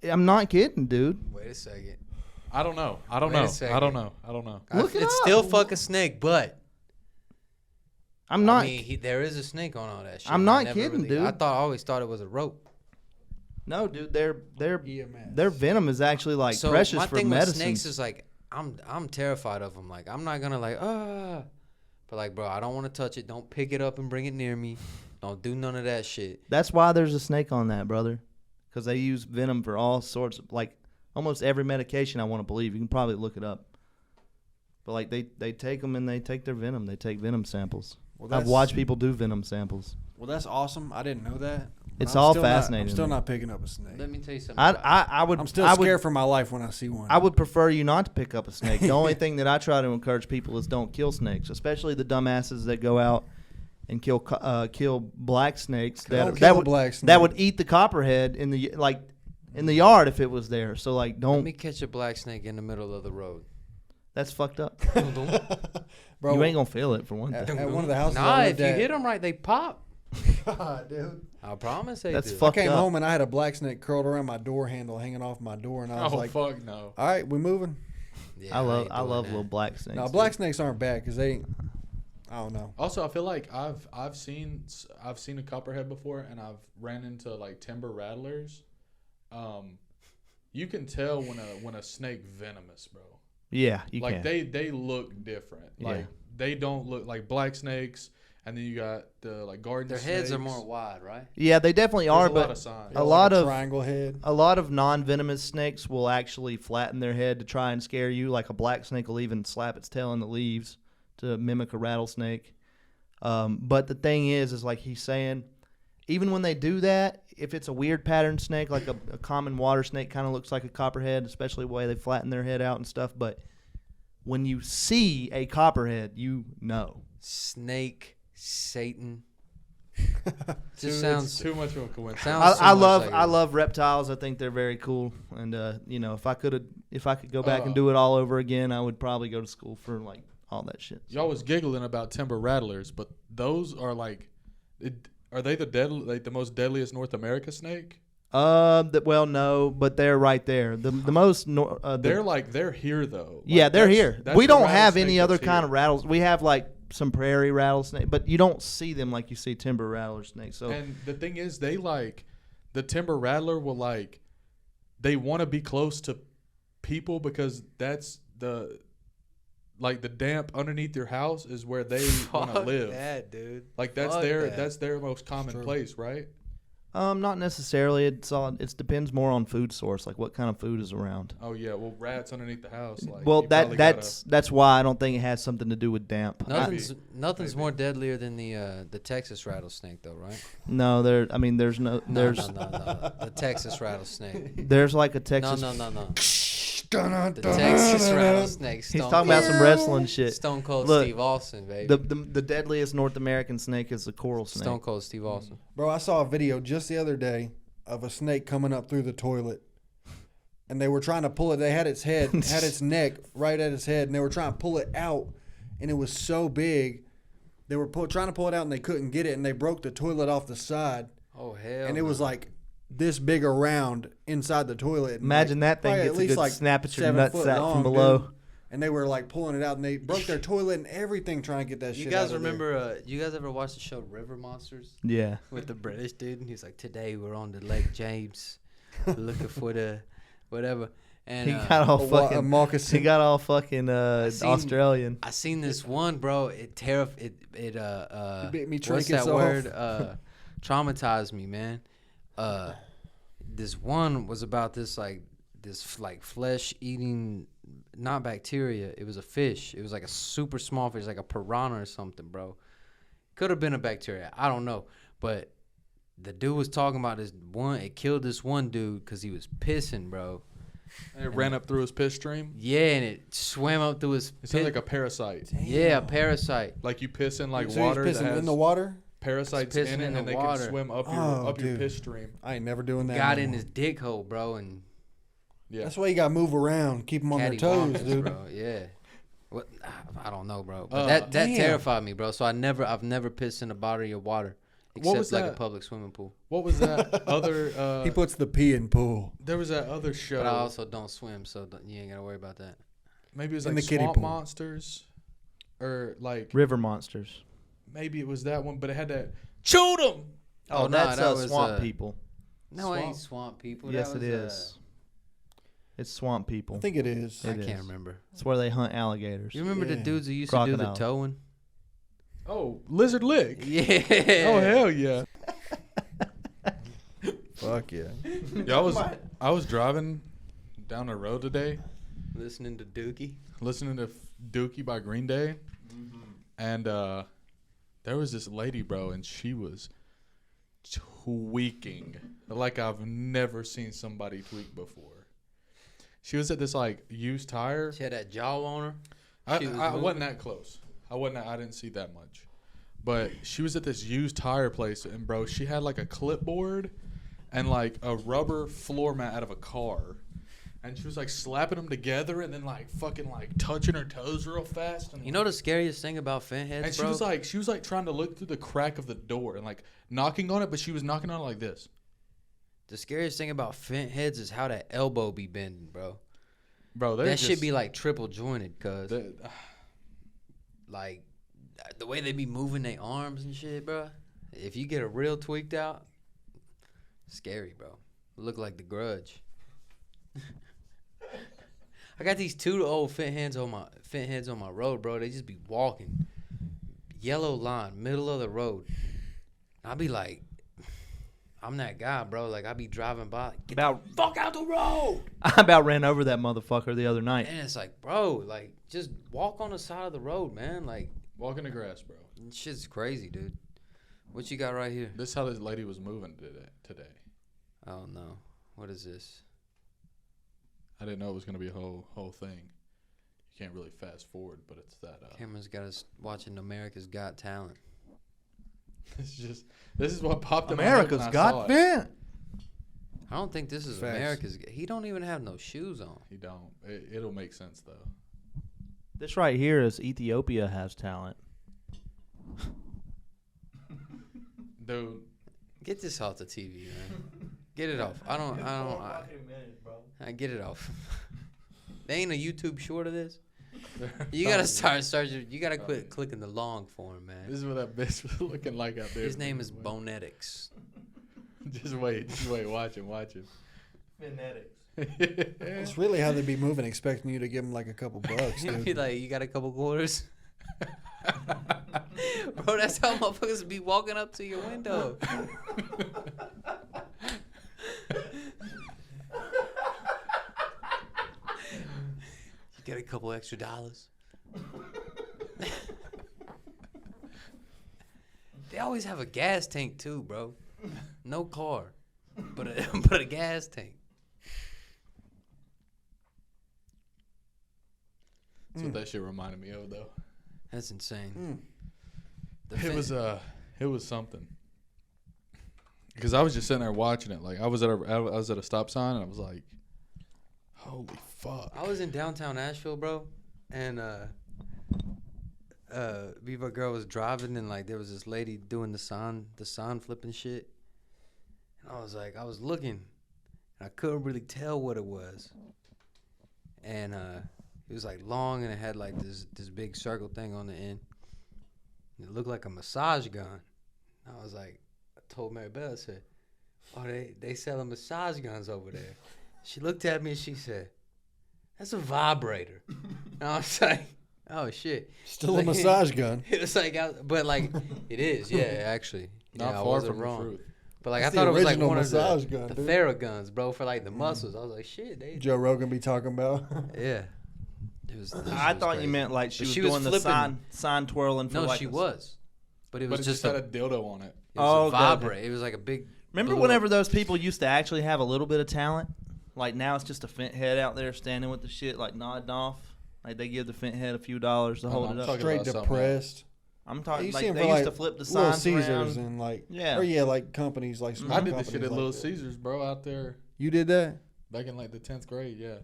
I'm not kidding, dude. Wait a second. I don't know. I don't Wait a know. second. I don't know. I don't know. Look it it's up. still fuck a snake, but I'm not. I mean, there is a snake on all that shit. I'm I not never kidding, dude. I always thought it was a rope. No, dude. Their EMS. their venom is actually like So precious my for thing with medicine. snakes is like I'm terrified of them. Like I'm not gonna like but like bro, I don't want to touch it. Don't pick it up and bring it near me. Don't do none of that shit. That's why there's a snake on that, brother. Because they use venom for all sorts of like almost every medication. I want to believe you can probably look it up. But like they take them and they take their venom. They take venom samples. Well, I've that's- watched people do venom samples. Well, that's awesome. I didn't know that. But It's I'm all still not- fascinating I'm still to me. not picking up a snake. Let me tell you something. I would. I'm still I would, scared for my life when I see one. I would prefer you not to pick up a snake. The only thing that I try to encourage people is don't kill snakes, especially the dumbasses that go out and kill black snakes. Don't kill a black snake. That would eat the copperhead in the yard if it was there. So like, Let don't. me catch a black snake in the middle of the road. That's fucked up. Bro, You ain't gonna feel it for one at, thing. at one of the houses Nah, I if lived you at, hit them right, they pop. God, dude. I promise they That's do. I fucked came up. home and I had a black snake curled around my door handle, hanging off my door, and I was Oh like, fuck no. "All right, we moving." Yeah, I ain't love doing that. little black snakes. Now, black snakes aren't bad because they, I don't know. Also, I feel like I've seen a copperhead before, and I've ran into like timber rattlers. You can tell when a snake venomous, bro. Yeah, you like can. they look different. Yeah. Like they don't look like black snakes, and then you got the like garden. Their snakes. heads are more wide, right? Yeah, they definitely There's are, a lot but of signs. a lot like of triangle head. a lot of non-venomous snakes will actually flatten their head to try and scare you. Like a black snake will even slap its tail in the leaves to mimic a rattlesnake. But the thing is like he's saying, even when they do that, if it's a weird pattern snake, like a common water snake kind of looks like a copperhead, especially the way they flatten their head out and stuff. But when you see a copperhead, you know. Snake, Satan. It's sounds too much of a coincidence. sounds so I much love like I it. love reptiles. I think they're very cool. And if I could go back and do it all over again, I would probably go to school for like all that shit. Y'all was giggling about timber rattlers, but those are like, are they the most deadliest North America snake? Well, no, but they're right there. The most They're here though. yeah, Like, they're that's- here. that's We the don't have rattlesnake any other that's kind here. of rattles. We have like some prairie rattlesnake, but you don't see them like you see timber rattler snakes. So And the thing is, they like the timber rattler will like, they want to be close to people because that's the damp underneath your house is where they want to Fuck live. that, dude. Like that's Fuck their that. that's their most common true. place, right? not necessarily. It depends more on food source, like what kind of food is around. Oh yeah, well rats underneath the house. Like, Well, you probably that's why I don't think it has something to do with damp. Nothing's Maybe. more deadlier than the Texas rattlesnake, though, right? No, there's No, there's no. The Texas rattlesnake. there's like a No, Texas. no. The Texas rattlesnake. He's talking about some wrestling shit. Stone Cold Look, Steve Austin, baby. The deadliest North American snake is the coral snake. Stone Cold Steve Austin. Bro, I saw a video just the other day of a snake coming up through the toilet. And they were trying to pull it. They had its head, had its neck right at its head, and they were trying to pull it out. And it was so big. They were trying to pull it out, and they couldn't get it, and they broke the toilet off the side. Oh, hell. And it was like this big around inside the toilet. And Imagine like, that thing probably gets at a least good like snap at your 7 foot nutsack long, from below. dude. And they were like pulling it out, and they broke their toilet and everything trying to get that You shit guys out of there. remember, you guys ever watched the show River Monsters Yeah. with the British dude? And he's like, today we're on the Lake James looking for the whatever. And He got all a fucking. moccasin. He got all fucking seen- Australian. I seen this one, bro. It bit me what's trinkets that off. word? Traumatized me, man. This one was about this flesh eating, not bacteria. It was a fish. It was like a super small fish, like a piranha or something, bro. Could have been a bacteria. I don't know. But the dude was talking about this one. It killed this one dude because he was pissing, bro. And it ran up through his piss stream. Yeah, and it swam up through his. It sounds like a parasite. Yeah, a parasite. Like you piss in like So water he's that pissing has in the water? parasites He's pissing in it, in and the they water. can swim up Oh, your dude. piss stream. I ain't never doing that. Got no in more. his dick hole, bro, and Yeah. That's why you got to move around, keep them on their toes, cattywampus, dude. bro. Yeah. What? I don't know, bro. But that Damn. terrified me, bro. So I've never pissed in a body of water except was like a that? public swimming pool. What was that other? He puts the pee in pool. There was that other show. But I also don't swim, so you ain't gotta worry about that. Maybe it was In like the kiddie Swamp pool. Monsters, or like River monsters. maybe it was that one, but it had that shoot 'em. Oh, no, that's that was, swamp people. No, it ain't swamp people. Yes, that it was, is. It's swamp people. I think it is. I It can't is. remember. It's where they hunt alligators. You remember the Yeah. dudes who used to do Crocodile. the towing? Oh, Lizard Lick. Yeah. Oh hell yeah. Fuck yeah. Yeah, I was driving down the road today, Listening to Dookie. listening to Dookie by Green Day, and there was this lady, bro, and she was tweaking like I've never seen somebody tweak before. She was at this like used tire. She had that jaw on her. I She was wasn't moving. that close. I didn't see that much. But she was at this used tire place, and bro, she had like a clipboard and like a rubber floor mat out of a car. And she was like slapping them together and then like fucking like touching her toes real fast. And, You know the scariest thing about fin heads, and she bro? was like trying to look through the crack of the door and like knocking on it, but she was knocking on it like this. The scariest thing about fin heads is how that elbow be bending, bro. Bro, That should be like triple jointed, cuz. they- Like, the way they be moving their arms and shit, bro. If you get a real tweaked out, scary, bro. Look like The Grudge. I got these 2 old fit heads on my road, bro. They just be walking, yellow line, middle of the road. I be like, I'm that guy, bro. Like, I be driving by, like, get the fuck out the road. I about ran over that motherfucker the other night. And it's like, bro, like, just walk on the side of the road, man. Like, Walk in the grass, bro. shit's crazy, dude. What you got right here? This is how this lady was moving today. Oh no, what is this? I didn't know it was gonna be a whole thing. You can't really fast forward, but it's that. Cameron's got us watching America's Got Talent. This is what popped in my head when America's I saw Got it. Talent. I don't think this is Facts. America's. He don't even have no shoes on. He don't. It'll make sense though. This right here is Ethiopia Has Talent. Dude, Get this off the TV, man. Get it off. I get it off. There ain't a YouTube short of this. You gotta start. You gotta quit clicking the long form, man. This is what that bitch was looking like out there. His name is Bonetics. Just wait. Watch him. Phonetics. It's really how they be moving, expecting you to give them like a couple bucks, He'd be dude. like, you got a couple quarters? Bro, that's how motherfuckers be walking up to your window. You get a couple extra dollars? They always have a gas tank too, bro. No car, but a gas tank. That's what that shit reminded me of, though. That's insane. It was something. Because I was just sitting there watching it. Like I was at a stop sign and I was like, "Holy fuck!" I was in downtown Nashville, bro, and Viva girl was driving, and like there was this lady doing the sign flipping shit, and I was looking, and I couldn't really tell what it was, and it was like long, and it had like this big circle thing on the end. It looked like a massage gun. I was like, I told Mary Bell, I said, "Oh, they selling massage guns over there." She looked at me and she said, "That's a vibrator." And I was like, "Oh shit!" Still a Like, massage gun. It was like, but like, it is, yeah, actually. Not yeah, I far wasn't from wrong. the truth. But like, That's I thought the it was like original one of massage the gun, dude. Theraguns, bro, for like the muscles. I was like, shit, they, Joe Rogan be talking about. yeah. This shit I was thought crazy. you meant like But she was she was doing the flipping. sign twirling for No, like she a- was, but it But was it just had a a dildo on it. it was Oh, a okay. vibrate. It was like a big. Remember blew whenever up. those people used to actually have a little bit of talent? Like now it's just a fent head out there standing with the shit like nodding off. Like they give the fent head a few dollars to Oh, hold I'm it up. talking Straight about something depressed. I'm You talking see like 'em they for, used like, to flip the Little signs Caesars around. and like, Yeah. or yeah, like companies like small I did this companies shit at like Little that. Caesars, bro, out there You did that? back in like the 10th grade. Yeah.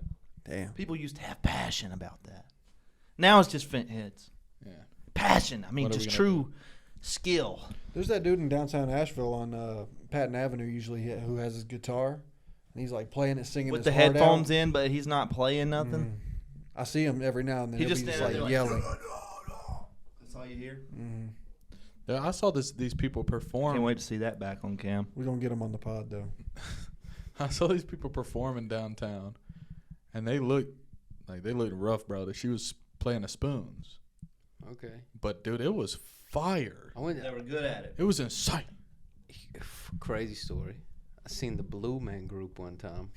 Damn. People used to have passion about that. Now it's just fent heads. Yeah. Passion. I mean, What are we just gonna true skill. There's that dude in downtown Asheville on Patton Avenue usually who has his guitar, and he's like playing it, singing With his the heart headphones out. in, but he's not playing nothing. Mm. I see him every now and then. He He'll just be just standing like there like, yelling. That's all you hear. Mm. Yeah, I saw these people perform. Can't wait to see that back on cam. We're gonna get him on the pod though. I saw these people performing downtown, and they looked rough, bro. She was playing the spoons, Okay. but dude, it was fire. I went. They were good at it. It was insane. Crazy story. I seen the Blue Man Group one time.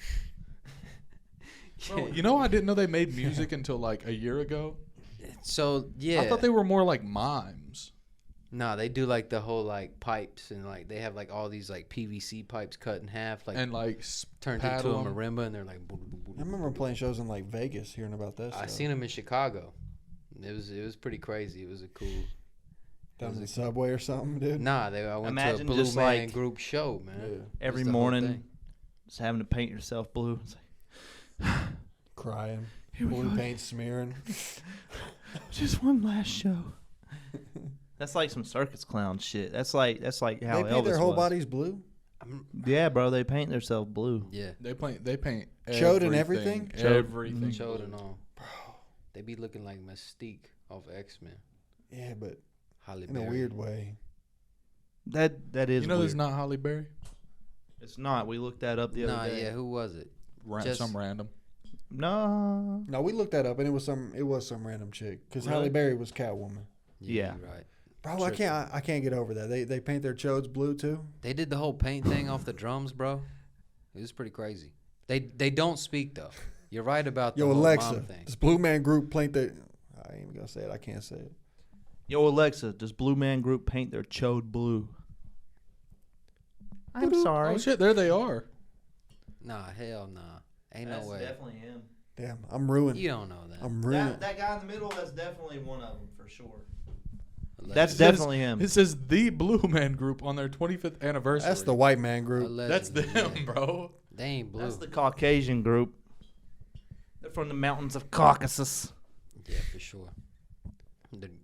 Bro, you know, I didn't know they made music until like a year ago. So yeah. I thought they were more like mimes. Nah, they do like the whole like pipes, and like they have like all these like PVC pipes cut in half, like And like turned paddle into a 'em. marimba, and they're like. Boo, boo, boo, I remember boo, boo. playing shows in like Vegas, hearing about that. I stuff. seen them in Chicago. It was pretty crazy. It was a cool. down in the subway or something, dude. Nah, I went Imagine to a Blue just, Man like, Group show, man. Yeah. It was Every the whole morning, thing. just having to paint yourself blue. It's like, Crying, here we blue go. paint smearing. Just one last show. That's like some circus clown shit. That's like how They paint Elvis their whole was. bodies blue. Yeah, bro, they paint themselves blue. Yeah, They paint Chode and everything? Everything. showed and all. They be looking like Mystique off X-Men. Yeah, but Holly in a weird way. That is. You know, weird. there's not Holly Berry. It's not. We looked that up the other day. Yeah, who was it? Just- Some random. No. No, we looked that up, and it was some random chick because Really? Halle Berry was Catwoman. Yeah. you're right. Bro, I can't get over that. They paint their chodes blue too. They did the whole paint thing off the drums, bro. It was pretty crazy. They don't speak though. You're right about the Yo, whole Alexa, mom thing. this Blue Man Group paint their. I ain't even gonna say it. I can't say it. Yo, Alexa, does Blue Man Group paint their chode blue? I'm sorry. Oh shit, there they are. Nah, hell nah. Ain't no way. definitely him. Damn, I'm ruined. You don't know that. I'm ruined. That guy in the middle, that's definitely one of them for sure. Allegedly. That's definitely him. It says the Blue Man Group on their 25th anniversary. That's the White Man Group. That's Allegedly, them, yeah. bro. They ain't blue. That's the Caucasian group. They're from the mountains of Caucasus. Yeah, for sure.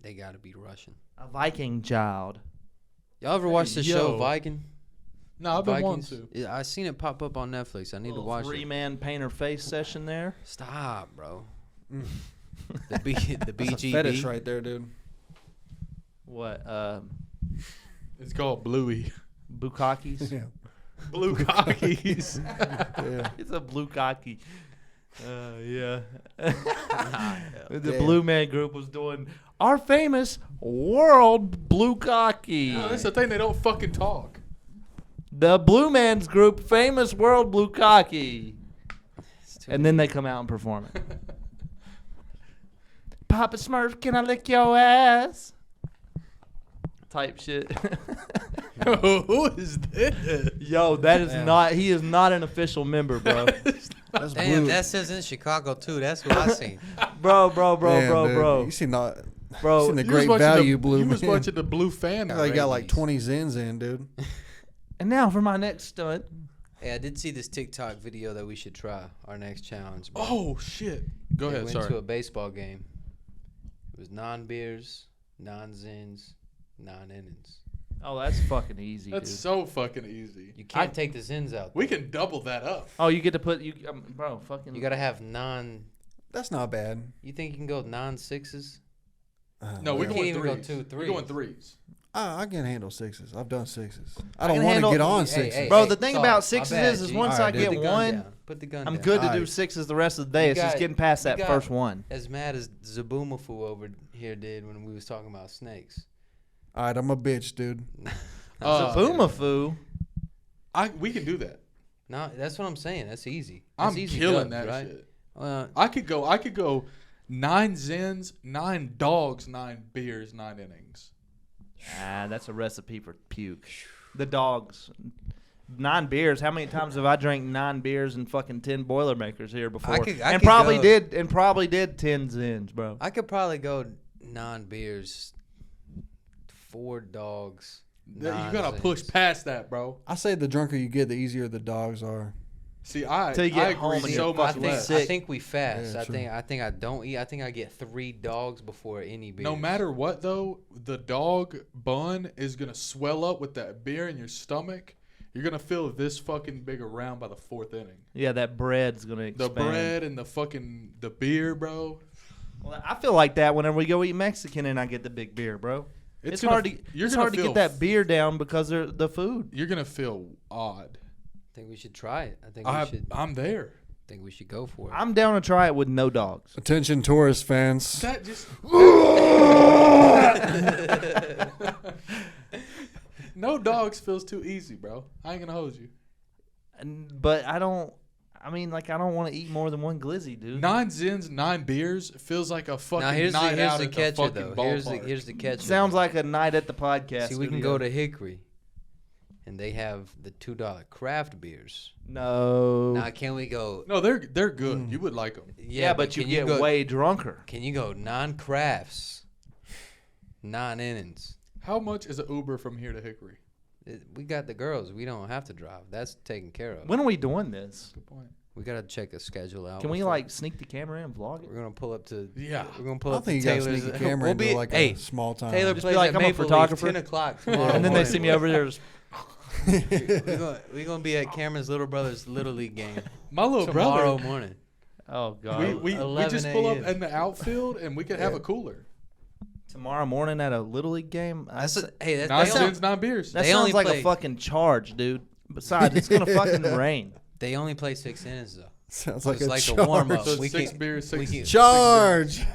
They gotta be Russian. A Viking child. Y'all ever watch the show Yo. Viking? No, I've been wanting Vikings? to. Yeah, I seen it pop up on Netflix. I need to watch it. 3-man painter face session there. Stop, bro. Mm. The That's a BGB. fetish right there, dude. What? It's called Bluey. Bukakis? Yeah. Blue cockies. Yeah. It's a blue cocky. Yeah. The Damn. Blue Man Group was doing our famous world blue cocky. No, that's the thing. They don't fucking talk. The Blue Man's Group famous world blue cocky. It's too And then they come out and perform it. Papa Smurf, can I lick your ass? Type shit. Who is this? Yo, that is Damn. not. He is not an official member, bro. That's Damn, blue. that says in Chicago too. That's what I seen. bro. Damn, dude. You seen the Bro, seen the You was great watching value the, Blue You was Man. watching the Blue fan. They got like ratings. 20 Zyns in, dude. And now for my next stunt. Hey, I did see this TikTok video that we should try our next challenge. Bro. Oh shit. Go They ahead. went Sorry. to a baseball game. It was non-beers, non-Zins, non-innings. Oh, that's fucking easy, That's dude. so fucking easy. You can't take the Zins out. We can double that up. Oh, you get to put bro, fucking. You gotta have non. That's not bad. You think you can go non-sixes? No, we we're can't going even threes. go two We're going threes. threes. I can handle sixes. I've done sixes. I I don't can want to handle- get on Hey, sixes. hey, Bro, hey, the thing sorry, about my sixes bad, is G. once All right, I dude. get Put the gun one, down. Put the gun I'm down. good to do Alright. sixes the rest of the day. You It's just got- getting past you that got- first one. As mad as Zabumafu over here did when we was talking about snakes. All right, I'm a bitch, dude. Boomafoo. We can do that. No, that's what I'm saying. That's easy. That's I'm easy killing dubs, that right? shit. Well, I could go 9 Zins, 9 dogs, 9 beers, 9 innings. Ah, that's a recipe for puke. The dogs. 9 beers. How many times have I drank 9 beers and fucking 10 Boilermakers here before? I and could probably go- did 10 Zins, bro. I could probably go non-beers, 4 dogs. You gotta push Zins. past that, bro. I say the drunker you get, the easier the dogs are. See, I Till you get I home agree and so you're much fucking less. sick. I think we fast. Yeah, true. I think I don't eat. I think I get 3 dogs before any beer. No matter what, though, the dog bun is gonna swell up with that beer in your stomach. You're gonna feel this fucking big around by the 4th inning. Yeah, that bread's going to The expand. bread and the beer, bro. Well, I feel like that whenever we go eat Mexican and I get the big beer, bro. It's gonna- hard to you're it's gonna hard to feel get that beer down because of the food. You're gonna feel odd. I think we should try it. I think we should. I'm there. Think we should go for it. I'm down to try it with no dogs. Attention, tourist fans. That just no dogs feels too easy, bro. I ain't gonna hold you. But I don't want to eat more than one glizzy, dude. 9 Zins, 9 beers feels like a fucking now here's night out the at the catcher fucking though. ballpark. Here's the catcher. Sounds though. like a night at the podcast. See, we can studio. go to Hickory, and they have the $2 craft beers. No. Now can we go? No, they're good. You would like them. Yeah, but you can get go, way drunker. Can you go non-crafts, non-innings? How much is an Uber from here to Hickory? We got the girls. We don't have to drive. That's taken care of. When are we doing this? Good point. We gotta check the schedule out. Can we before- like sneak the camera in and vlog it? We're gonna pull up to. Yeah. We're gonna I pull don't up to think you got to Taylor's. sneak a camera We'll into be, like hey, a small town. Taylor Just be plays like, at I'm a Maple Leaf, photographer. 10 o'clock tomorrow. And then they morning. see me over there. Just, We're gonna be at Cameron's little brother's little league game My little tomorrow brother. morning. oh god. We 11 just pull up a.m. in the outfield and we could have a cooler. Tomorrow morning at a Little League game? That's That hey, 9 they, cents, 9 beers. that They only sounds like play- a fucking charge, dude. Besides, it's going to fucking rain. they only play 6 innings though. Sounds So like it's a like charge. a warm up. So it's We 6 can- beers, we 6 can- Charge.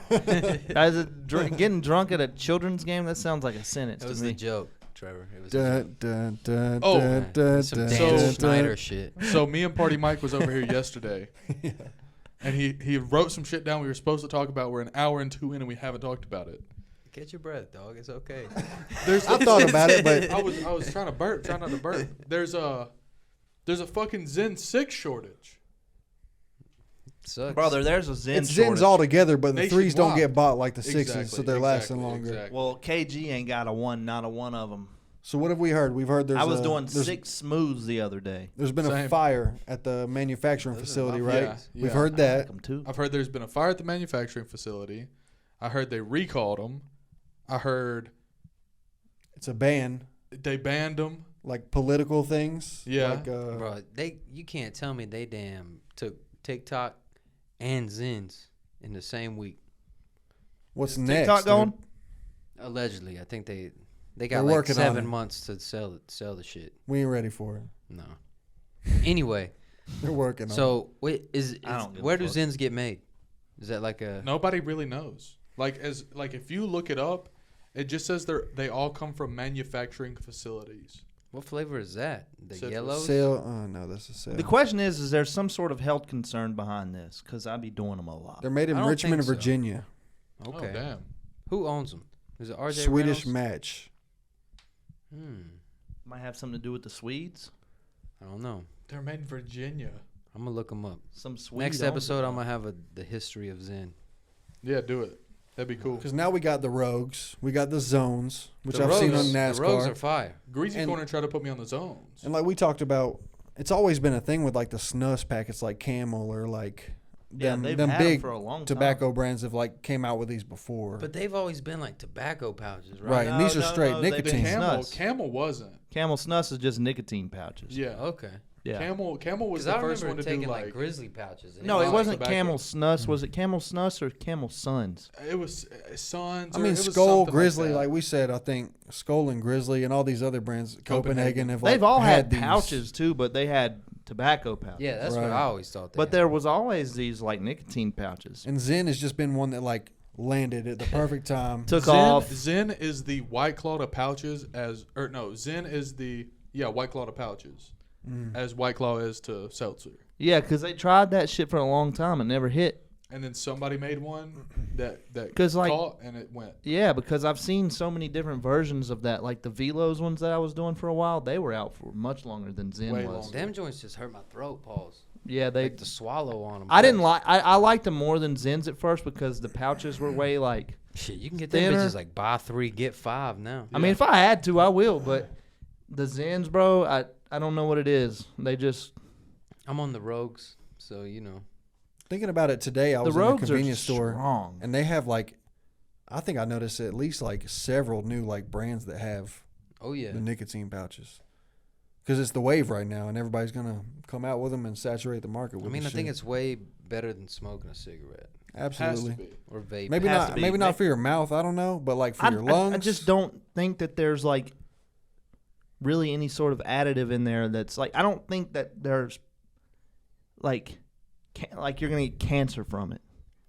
Guys, getting drunk at a children's game, that sounds like a sentence It to was me. the joke, Trevor. It was Dun, dun, dun, Oh, dun, dun, some dun, Dan So- dun, Schneider shit. So me and Party Mike was over here yesterday, and he wrote some shit down we were supposed to talk about. We're an hour and 2 in, and we haven't talked about it. Catch your breath, dog. It's okay. I thought about it, but I was trying to burp, trying not to burp. There's a fucking Zen 6 shortage. Sucks. Brother, there's a Zyns it's shortage. Zins all together, but the threes don't Nationwide. get bought like the sixes, so Exactly, they're lasting exactly, longer. exactly. Well, KG ain't got not a one of them. So what have we heard? We've heard I was doing there's 6 smooths the other day. There's been a Same. fire at the manufacturing Those are facility, my right? Yeah, We've yeah. heard I like that. 'em too. I've heard there's been a fire at the manufacturing facility. I heard they recalled them. I heard It's a ban, they banned them. like political things. Yeah. Like, Bro, you can't tell me they damn took TikTok and Zyns in the same week. what's Is next? TikTok dude? going? Allegedly, I think they They're got like working on 7 it. months to sell the shit. We ain't ready for it. No. Anyway, They're working on it. so wait, I don't give a where do fuck. Zyns get made? Is that like a Nobody really knows. Like if you look it up, it just says they all come from manufacturing facilities. what flavor is that? The Citrus. yellows? Sale? Oh no, that's a sale. The question is there some sort of health concern behind this? Because I'd be doing them a lot. They're made in I don't Richmond, think so. Virginia. Okay. Oh damn. Who owns them? Is it RJ Swedish Reynolds? Match. Might have something to do with the Swedes. I don't know. They're made in Virginia. I'm gonna look them up. Some Swede Next owns episode, it. I'm gonna have the history of Zen. Yeah, do it. That'd be cool. Because now we got the Rogues, we got the Zones, which The I've seen on Rogues- NASCAR. The Rogues are fire. Greasy And- Corner tried to put me on the zones. And like we talked about, it's always been a thing with like the snus packets, like Camel or like Yeah, them, they've them had 'em big for a long tobacco brands have like came out with these before. But they've always been like tobacco pouches, right? Right, and these are straight they've been The nicotine. Snus. Camel wasn't. Camel Snus is just nicotine pouches. Yeah. Okay. Yeah. Camel was Because the I first remember one to taking do like like grizzly pouches. and No, was it like wasn't tobacco. Camel Snus. Was it Camel Snus or Camel Suns? it was Suns. I or mean, it was Skull, something Grizzly, that. like we said, I think Skull and Grizzly and all these other brands, Copenhagen have like They've all had these. pouches too, but they had tobacco pouches. Yeah, that's what Right. I always thought. But there was always these like nicotine pouches. And Zen has just been one that like landed at the perfect time. Took Zen, off. Zen is the White Claw to pouches Zen is the White Claw to pouches as White Claw is to seltzer. Yeah, because they tried that shit for a long time and never hit. And then somebody made one that 'Cause, like- caught and it went. Yeah, because I've seen so many different versions of that. Like the Velos ones that I was doing for a while, they were out for much longer than Zen Way was. longer. Them joints just hurt my throat. Pause. Yeah, they. Like the swallow on them. I didn't like. I liked them more than Zens at first because the pouches were way like. Shit, you can get them thinner. bitches like buy 3 get 5 now. I mean, if I had to, I will. But the Zens, bro, I don't know what it is. They just I'm on the Rogues, so you know. Thinking about it today, I the was in a rogues are convenience store strong. and they have like, I think I noticed at least like several new like brands that have Oh yeah. the nicotine pouches. Because it's the wave right now, and everybody's gonna come out with them and saturate the market with. I mean, I this think shit. it's way better than smoking a cigarette Has to absolutely. be. or vape. Maybe Has not. to be. Maybe not for your mouth. I don't know, but like for I, your lungs. I just don't think that there's like really any sort of additive in there that's like I don't think that there's like you're gonna get cancer from it.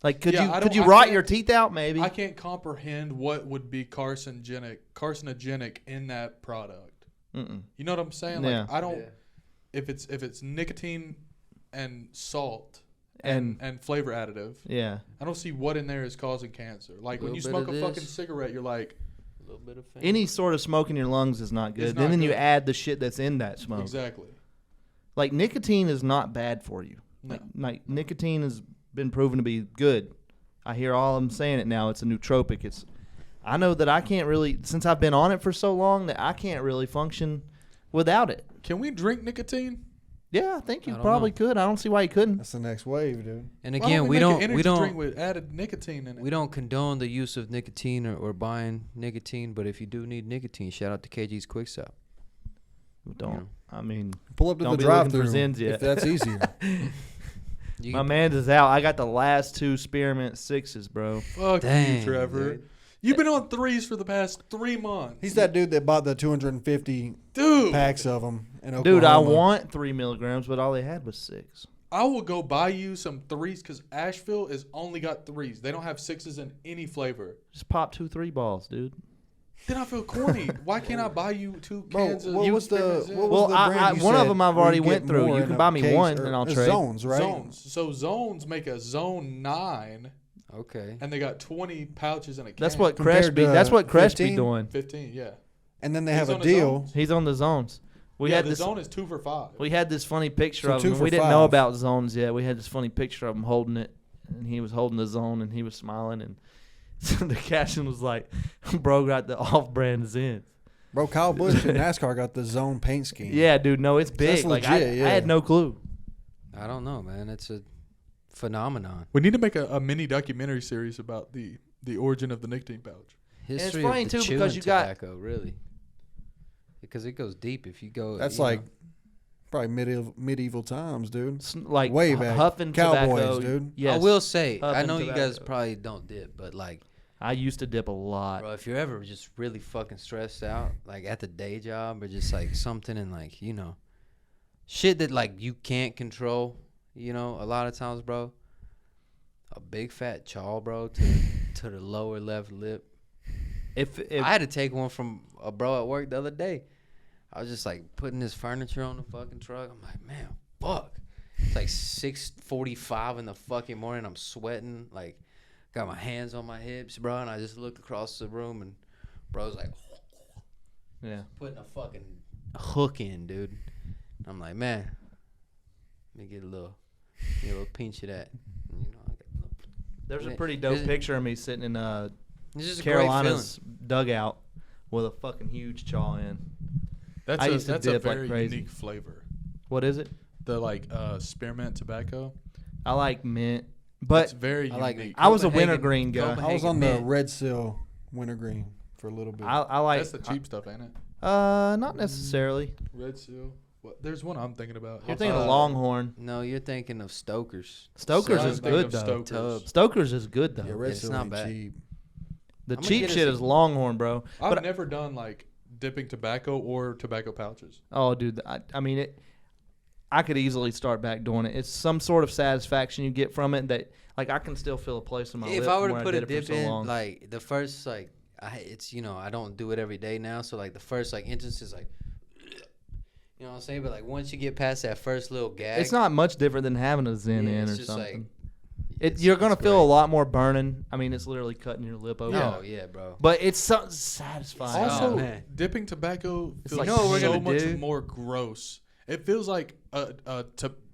Like could Yeah, I you don't- I rot can't- your teeth out maybe? I can't comprehend what would be carcinogenic in that product. Mm-mm. You know what I'm saying? Yeah. Like I don't. Yeah. If it's nicotine and salt And- and flavor additive, Yeah. I don't see what in there is causing cancer. Like when you Little bit smoke of a fucking this. cigarette, you're like, A little bit of fame. Any sort of smoke in your lungs is not good. It's not And then you good. add the shit that's in that smoke. exactly. Like nicotine is not bad for you. No. Like nicotine has been proven to be good. I hear all of them saying it now. It's a nootropic. I know that I can't really, since I've been on it for so long, that I can't really function without it. Can we drink nicotine? Yeah, I think you I don't probably know. could. I don't see why you couldn't. That's the next wave, dude. And Why again, don't we make an don't energy we drink don't with added nicotine in it. we don't condone the use of nicotine or buying nicotine, but if you do need nicotine, shout out to KG's Quick Stop. Don't. You know. I mean, Pull up to Don't the be looking for drive-through Zyns yet. if that's easier. You my can- man's is out. I got the last 2 Spearmint 6s, bro. Fuck Dang, you, Trevor. dude. You've been on threes for the past 3 months. He's that dude that bought the 250 dude. packs of them in Oklahoma. Dude, I want 3 milligrams, but all they had was 6. I will go buy you some threes because Asheville is only got threes. They don't have sixes in any flavor. Just pop 2 3 balls, dude. Then I feel corny. Why can't I buy you 2 cans of what was the Spearmint Well, brand you one of said them I've where already you went get through. more You in can a buy me case, one, or and I'll it's trade. Zones, right? Zones. So Zones make a Zone 9, Okay. and they got 20 pouches in a can. That's what Compared Crespi. to That's what Crespi 15? doing. 15, yeah. And then they He's have a on the deal. Zones? He's on the zones. We Yeah, had the this. Zone is 2 for $5. We had this funny picture So of 2 him. for We didn't know $5. about zones yet. We had this funny picture of him holding it, and he was holding the zone, and he was smiling, and so the caption was like, "Bro got the off-brand Zyns." Bro, Kyle Busch in NASCAR got the zone paint scheme. Yeah, dude. No, it's big. That's Like legit, I had no clue. I don't know, man. It's a phenomenon. We need to make a mini documentary series about the origin of the nicotine pouch. History funny, of the too, chewing because you got- tobacco, really. Because it goes deep. If you go, That's you like know. probably medieval times, dude. Like Way back. huffing Cowboys, tobacco, dude. Yes, I will say, I Huffing know you guys tobacco. probably don't dip, but like, I used to dip a lot. bro, if you're ever just really fucking stressed out, like at the day job or just like something and like, you know, shit that like you can't control, you know, a lot of times, bro, a big fat chaw, bro, to the lower left lip. If I had to take one from a bro at work the other day. I was just like putting his furniture on the fucking truck. I'm like, man, fuck. It's like 6:45 in the fucking morning. I'm sweating, like got my hands on my hips, bro. And I just looked across the room and bro's like yeah, putting a fucking hook in, dude. I'm like, man, let me get a little pinch of that. You know, I got a little, there's a Yeah, pretty dope it's- picture of me sitting in it's just a Carolina's dugout with a fucking huge chaw in. That's I a used to that's a dip like very crazy. unique flavor. What is it? The like spearmint tobacco. I like mint, It's but very I like unique. I was a Copenhagen- wintergreen guy. Copenhagen I was on the mint. Red Seal wintergreen for a little bit. I like. That's the cheap stuff, ain't it? Not necessarily. Red Seal. What? There's one I'm thinking about. You're thinking of Longhorn. No, you're thinking of Stoker's. Stoker's I'm is thinking good of though. Stoker's. Tub. Stoker's is good though. yeah, Red it's Seal not ain't bad. cheap. The I'm gonna cheap get us shit a- is Longhorn, bro. I've But never done like dipping tobacco or tobacco pouches. oh, dude, I mean it. I could easily start back doing it. It's some sort of satisfaction you get from it that, like, I can still feel a place in my lip If I were from to where put a did it for dip so in, long. like the first like it's I don't do it every day now, so like the first like instance is like, you know what I'm saying, but like once you get past that first little gag, It's not much different than having a Zen yeah, in it's or just something. like You're gonna it's feel a great. lot more burning. I mean, it's literally cutting your lip open. Oh yeah, bro. But it's so satisfying. Also, Oh, man. dipping tobacco It's feels like- You know what we're so gonna much do? more gross. It feels like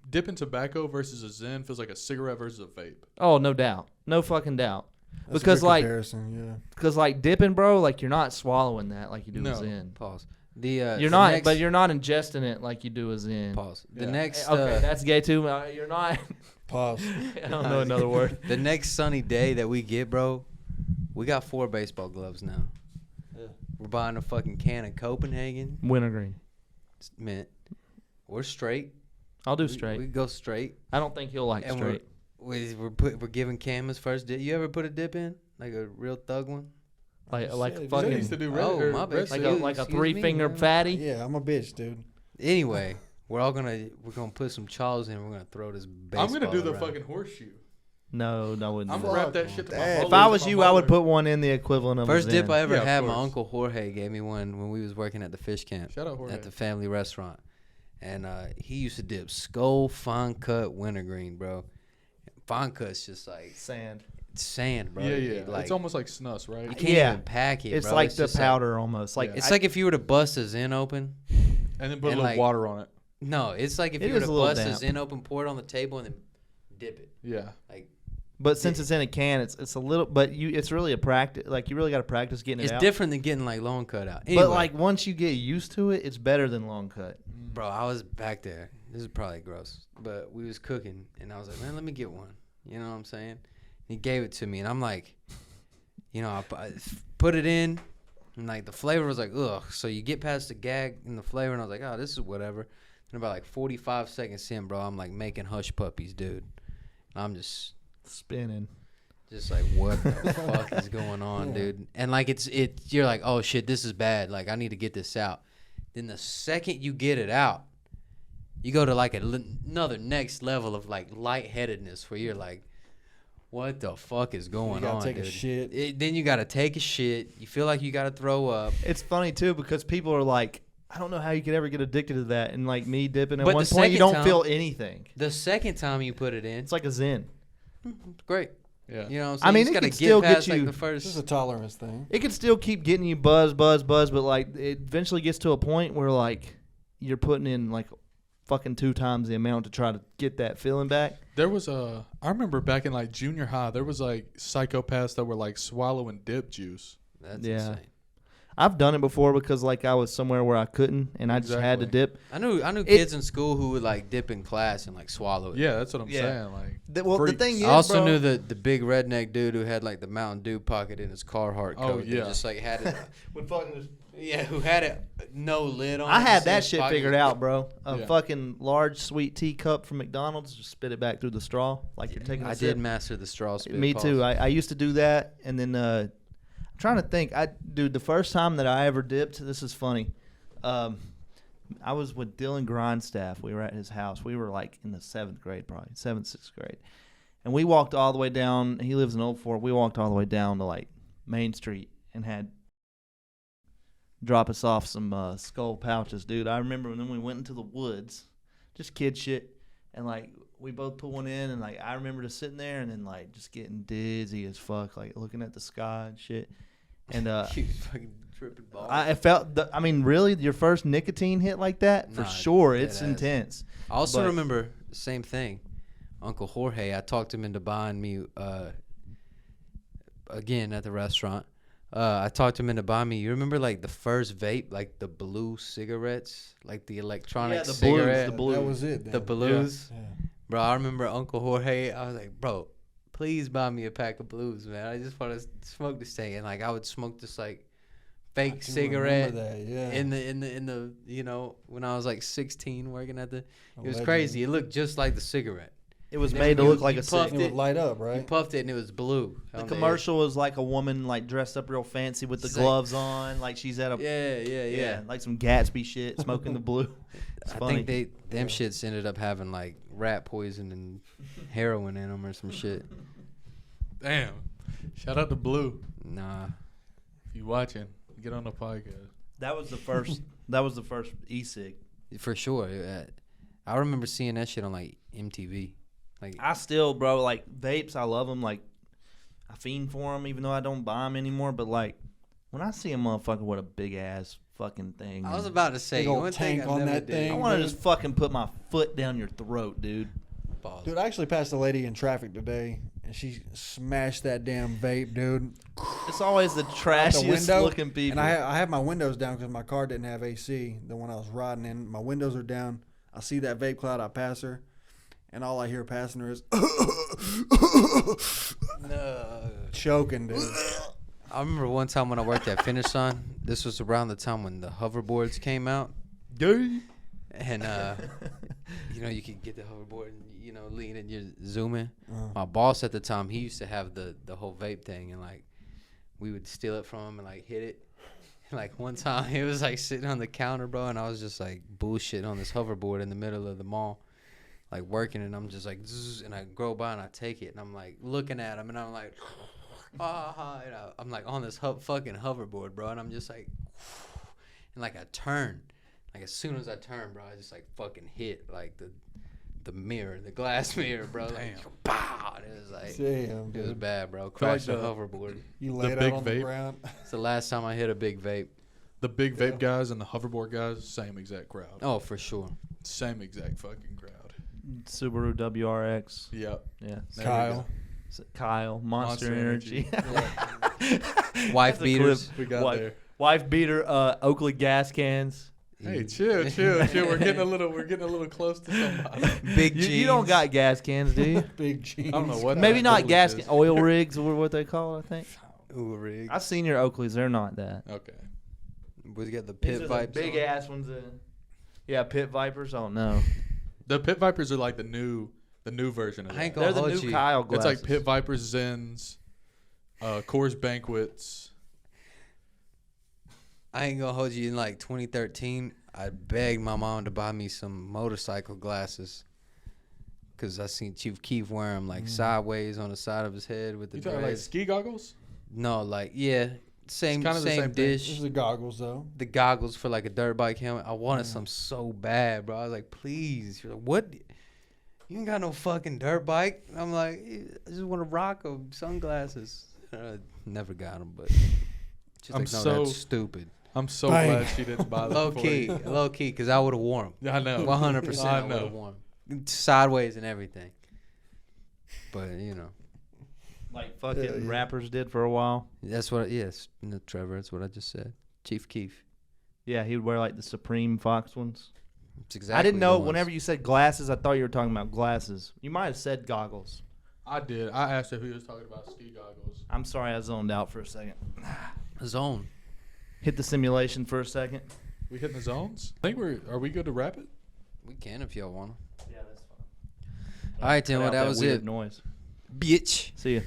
dipping tobacco versus a Zen feels like a cigarette versus a vape. Oh, no doubt, no fucking doubt. That's a Because good like, comparison, because like dipping, bro, like you're not swallowing that like you do No. a Zen. Pause. The You're the not, next, but you're not ingesting it like you do a Zen. pause. The Yeah. next Okay, that's gay too. You're not. Pause. I don't know another word. the next sunny day that we get, bro, we got 4 baseball gloves now. We're buying a fucking can of Copenhagen Wintergreen. mint. We're straight. I'll do We straight. go straight. I don't think he'll like And straight. we're giving Cam his first dip. You ever put a dip in, like a real thug one? Like Shit, like you He fucking used to do red, Oh, or my bad. red like seal. a like a Excuse 3-finger me, man. fatty. Yeah, I'm a bitch, dude. Anyway, we're gonna put some chaws in. We're gonna throw this baseball. I'm gonna do the around. fucking horseshoe. No, I wouldn't. I'm do gonna that. wrap that shit to my Dad. If bowler I with was my you, I would bowler. put one in the equivalent of First a dip Zen. I ever Yeah, of had. My course. uncle Jorge gave me one when we was working at the fish camp Shout out Jorge. at the family restaurant, and he used to dip Skull fine cut wintergreen, bro. Fine cut's just like Sand. sand, bro. Yeah, It, yeah. like, it's almost like snus, right? you can't Yeah. even pack it. It's bro. like the just powder almost. Like Yeah. It's like if you were to bust a Zen open. And then put a and little like- water on it. No, it's like if It you were is to a little bust a damp. Zen open, pour it on the table, and then dip it. Yeah. Like but since it's in a can, it's a little. But it's really a practice. Like you really got to practice getting it's it out. different than getting like long cut out. Anyway, But like once you get used to it, it's better than long cut. bro, I was back there. This is probably gross, but we was cooking, and I was like, man, let me get one. You know what I'm saying? He gave it to me, and I'm like, you know, I put it in, and like the flavor was like, ugh. So you get past the gag and the flavor, and I was like, oh, this is whatever. And about like 45 seconds in, bro, I'm like making hush puppies, dude. And I'm just Spinning. Just like, what the fuck is going on, dude? And like you're like, oh shit, this is bad. Like I need to get this out. Then the second you get it out, you go to like another next level of like lightheadedness where you're like, what the fuck is going on, take dude? a shit. Then you gotta take a shit. You feel like you gotta throw up. It's funny too because people are like, I don't know how you could ever get addicted to that. And like me dipping at But one the point, you second don't time- feel anything. The second time you put it in, It's like a Zen. it's great. Yeah. You know what I'm saying? I mean, you it just could gotta still get get past like you- the It's first. just a tolerance thing. It can still keep getting you buzz, but like it eventually gets to a point where like you're putting in like fucking 2 times the amount to try to get that feeling back. There was I remember back in like junior high, there was like psychopaths that were like swallowing dip juice. That's Yeah. insane. I've done it before because like I was somewhere where I couldn't and I just had to Exactly. dip. I knew kids in school who would like dip in class and like swallow it. Yeah, that's what I'm Yeah. saying. Like, Well, the freaks. thing is, I also bro, knew the big redneck dude who had like the Mountain Dew pocket in his Carhartt Oh, coat. yeah. That just like had it. would fucking just Yeah, who had it no lid on. I it, had just in that his shit pocket. figured out, bro. A Yeah. fucking large sweet tea cup from McDonald's, just spit it back through the straw like you're taking a I sip. did master the straw spit. Me pause. too. I used to do that, and then I'm trying to think. Dude, the first time that I ever dipped, this is funny. I was with Dylan Grindstaff. We were at his house. We were like in the 7th grade, probably 7th, 6th grade, and we walked all the way down. He lives in Old Fort. We walked all the way down to like Main Street and had drop us off some skull pouches, dude. I remember when we went into the woods, just kid shit, and like we both put one in, and like I remember just sitting there and then like just getting dizzy as fuck, like looking at the sky and shit. And You fucking tripping balls. I felt, I mean, really, your first nicotine hit like that, for Nah, sure, it's dead ass. intense. I also but- remember the same thing. Uncle Jorge, I talked him into buying me again at the restaurant. I talked him into buying me. You remember like the first vape, like the blue cigarettes, like the electronic Yeah, the blues, cigarette, the blues. That was it. the then. blues. Yeah. Bro, I remember Uncle Jorge. I was like, bro, please buy me a pack of blues, man. I just want to smoke this thing. And like I would smoke this like I fake can cigarette remember that, yeah. in the you know, when I was like 16 working at the it was Allegedly. crazy. It looked just like the cigarette. It was And made to you- look like you a puffed cig. It would light up, You right? puffed it and it was blue. The on commercial was like a woman like dressed up real fancy with the It's like- gloves on, like she's at a Yeah. like some Gatsby shit, smoking the blue. It's I funny. think them shits ended up having like rat poison and heroin in them or some shit. damn. Shout out to Blue. Nah. If you watching, get on the podcast. That was the first. That was the first e-cig. For sure. I remember seeing that shit on like MTV. Like I still, bro, like vapes. I love them. Like I fiend for them, even though I don't buy them anymore. But like when I see a motherfucker with a big ass fucking thing, I was about to say, Big old one thing tank I on never that did. thing. I want to dude. just fucking put my foot down your throat, dude. Balls. Dude, I actually passed a lady in traffic today, and she smashed that damn vape, dude. It's always the Out the trashiest window, looking people. And I have my windows down because my car didn't have AC. The one I was riding in, my windows are down. I see that vape cloud. I pass her, and all I hear passing her is No. choking, dude. I remember one time when I worked at Finish Line. This was around the time when the hoverboards came out. And you know, you could get the hoverboard and you know lean and you're zooming. My boss at the time, he used to have the whole vape thing, and like we would steal it from him and like hit it. And, like one time, he was like sitting on the counter, bro, and I was just like bullshitting on this hoverboard in the middle of the mall, like working, and I'm just like, zzz, and I go by and I take it, and I'm like looking at him, and I'm like, and I'm like on this fucking hoverboard, bro, and I'm just like, and like I turn. Like as soon as I turned, bro, I just like fucking hit like the mirror, the glass mirror, bro. Like, pow! And it was like Damn, it was dude. bad, bro. Crashed the the- hoverboard. You The laid big out on the vape. ground. It's the last time I hit a big vape. The big vape guys and the hoverboard guys, same exact crowd. Oh, for sure. Same exact fucking crowd. Subaru WRX. Yep. Yeah. There we Kyle. go. Kyle, Monster Energy. Wife That's a beaters. clip. We got Wife- there. Wife beater, Oakley gas cans. Hey, chill. We're getting a little close to somebody. Big You, jeans. you don't got gas cans, do you? Big jeans. I don't know what. Maybe that not bullshit gas is. oil rigs or what they call it, I think. Ooh, rig. I've seen your Oakleys. They're not that. Okay. We got the These pit are the vibes. big ass ones. Yeah, pit vipers. Oh no, The Pit Vipers are like the new version of I ain't that. gonna they're the hold new you. Kyle It's glasses. like Pit Vipers, Zyns, Coors Banquets. I ain't gonna hold you. In like 2013, I begged my mom to buy me some motorcycle glasses. Cause I seen Chief Keef wear them like sideways on the side of his head with the You talking like dreads. ski goggles? No, like same kinda the same same thing. dish. This is the goggles though. The goggles for like a dirt bike helmet. I wanted some so bad, bro. I was like, please. You're like, what? You ain't got no fucking dirt bike. I'm like, I just want to rock them sunglasses. Never got them, but she's I'm like, no, so- that's stupid. I'm so Bang. glad she didn't buy that. Low for key, you. low key, because I would have worn them. I know. 100%. I I would have know. worn them sideways and everything. But Like fucking Yeah. rappers did for a while. that's what. Yes, Trevor. That's what I just said. Chief Keef. Yeah, he would wear like the Supreme Fox ones. It's exactly. I didn't know. the ones. Whenever you said glasses, I thought you were talking about glasses. You might have said goggles. I did. I asked if he was talking about ski goggles. I'm sorry, I zoned out for a second. Zone. Hit the simulation for a second. We hitting the zones? I think are we good to wrap it? We can if y'all want to. Yeah, that's fine. All right, Tim. Well, that was weird it. Noise. Bitch. See ya.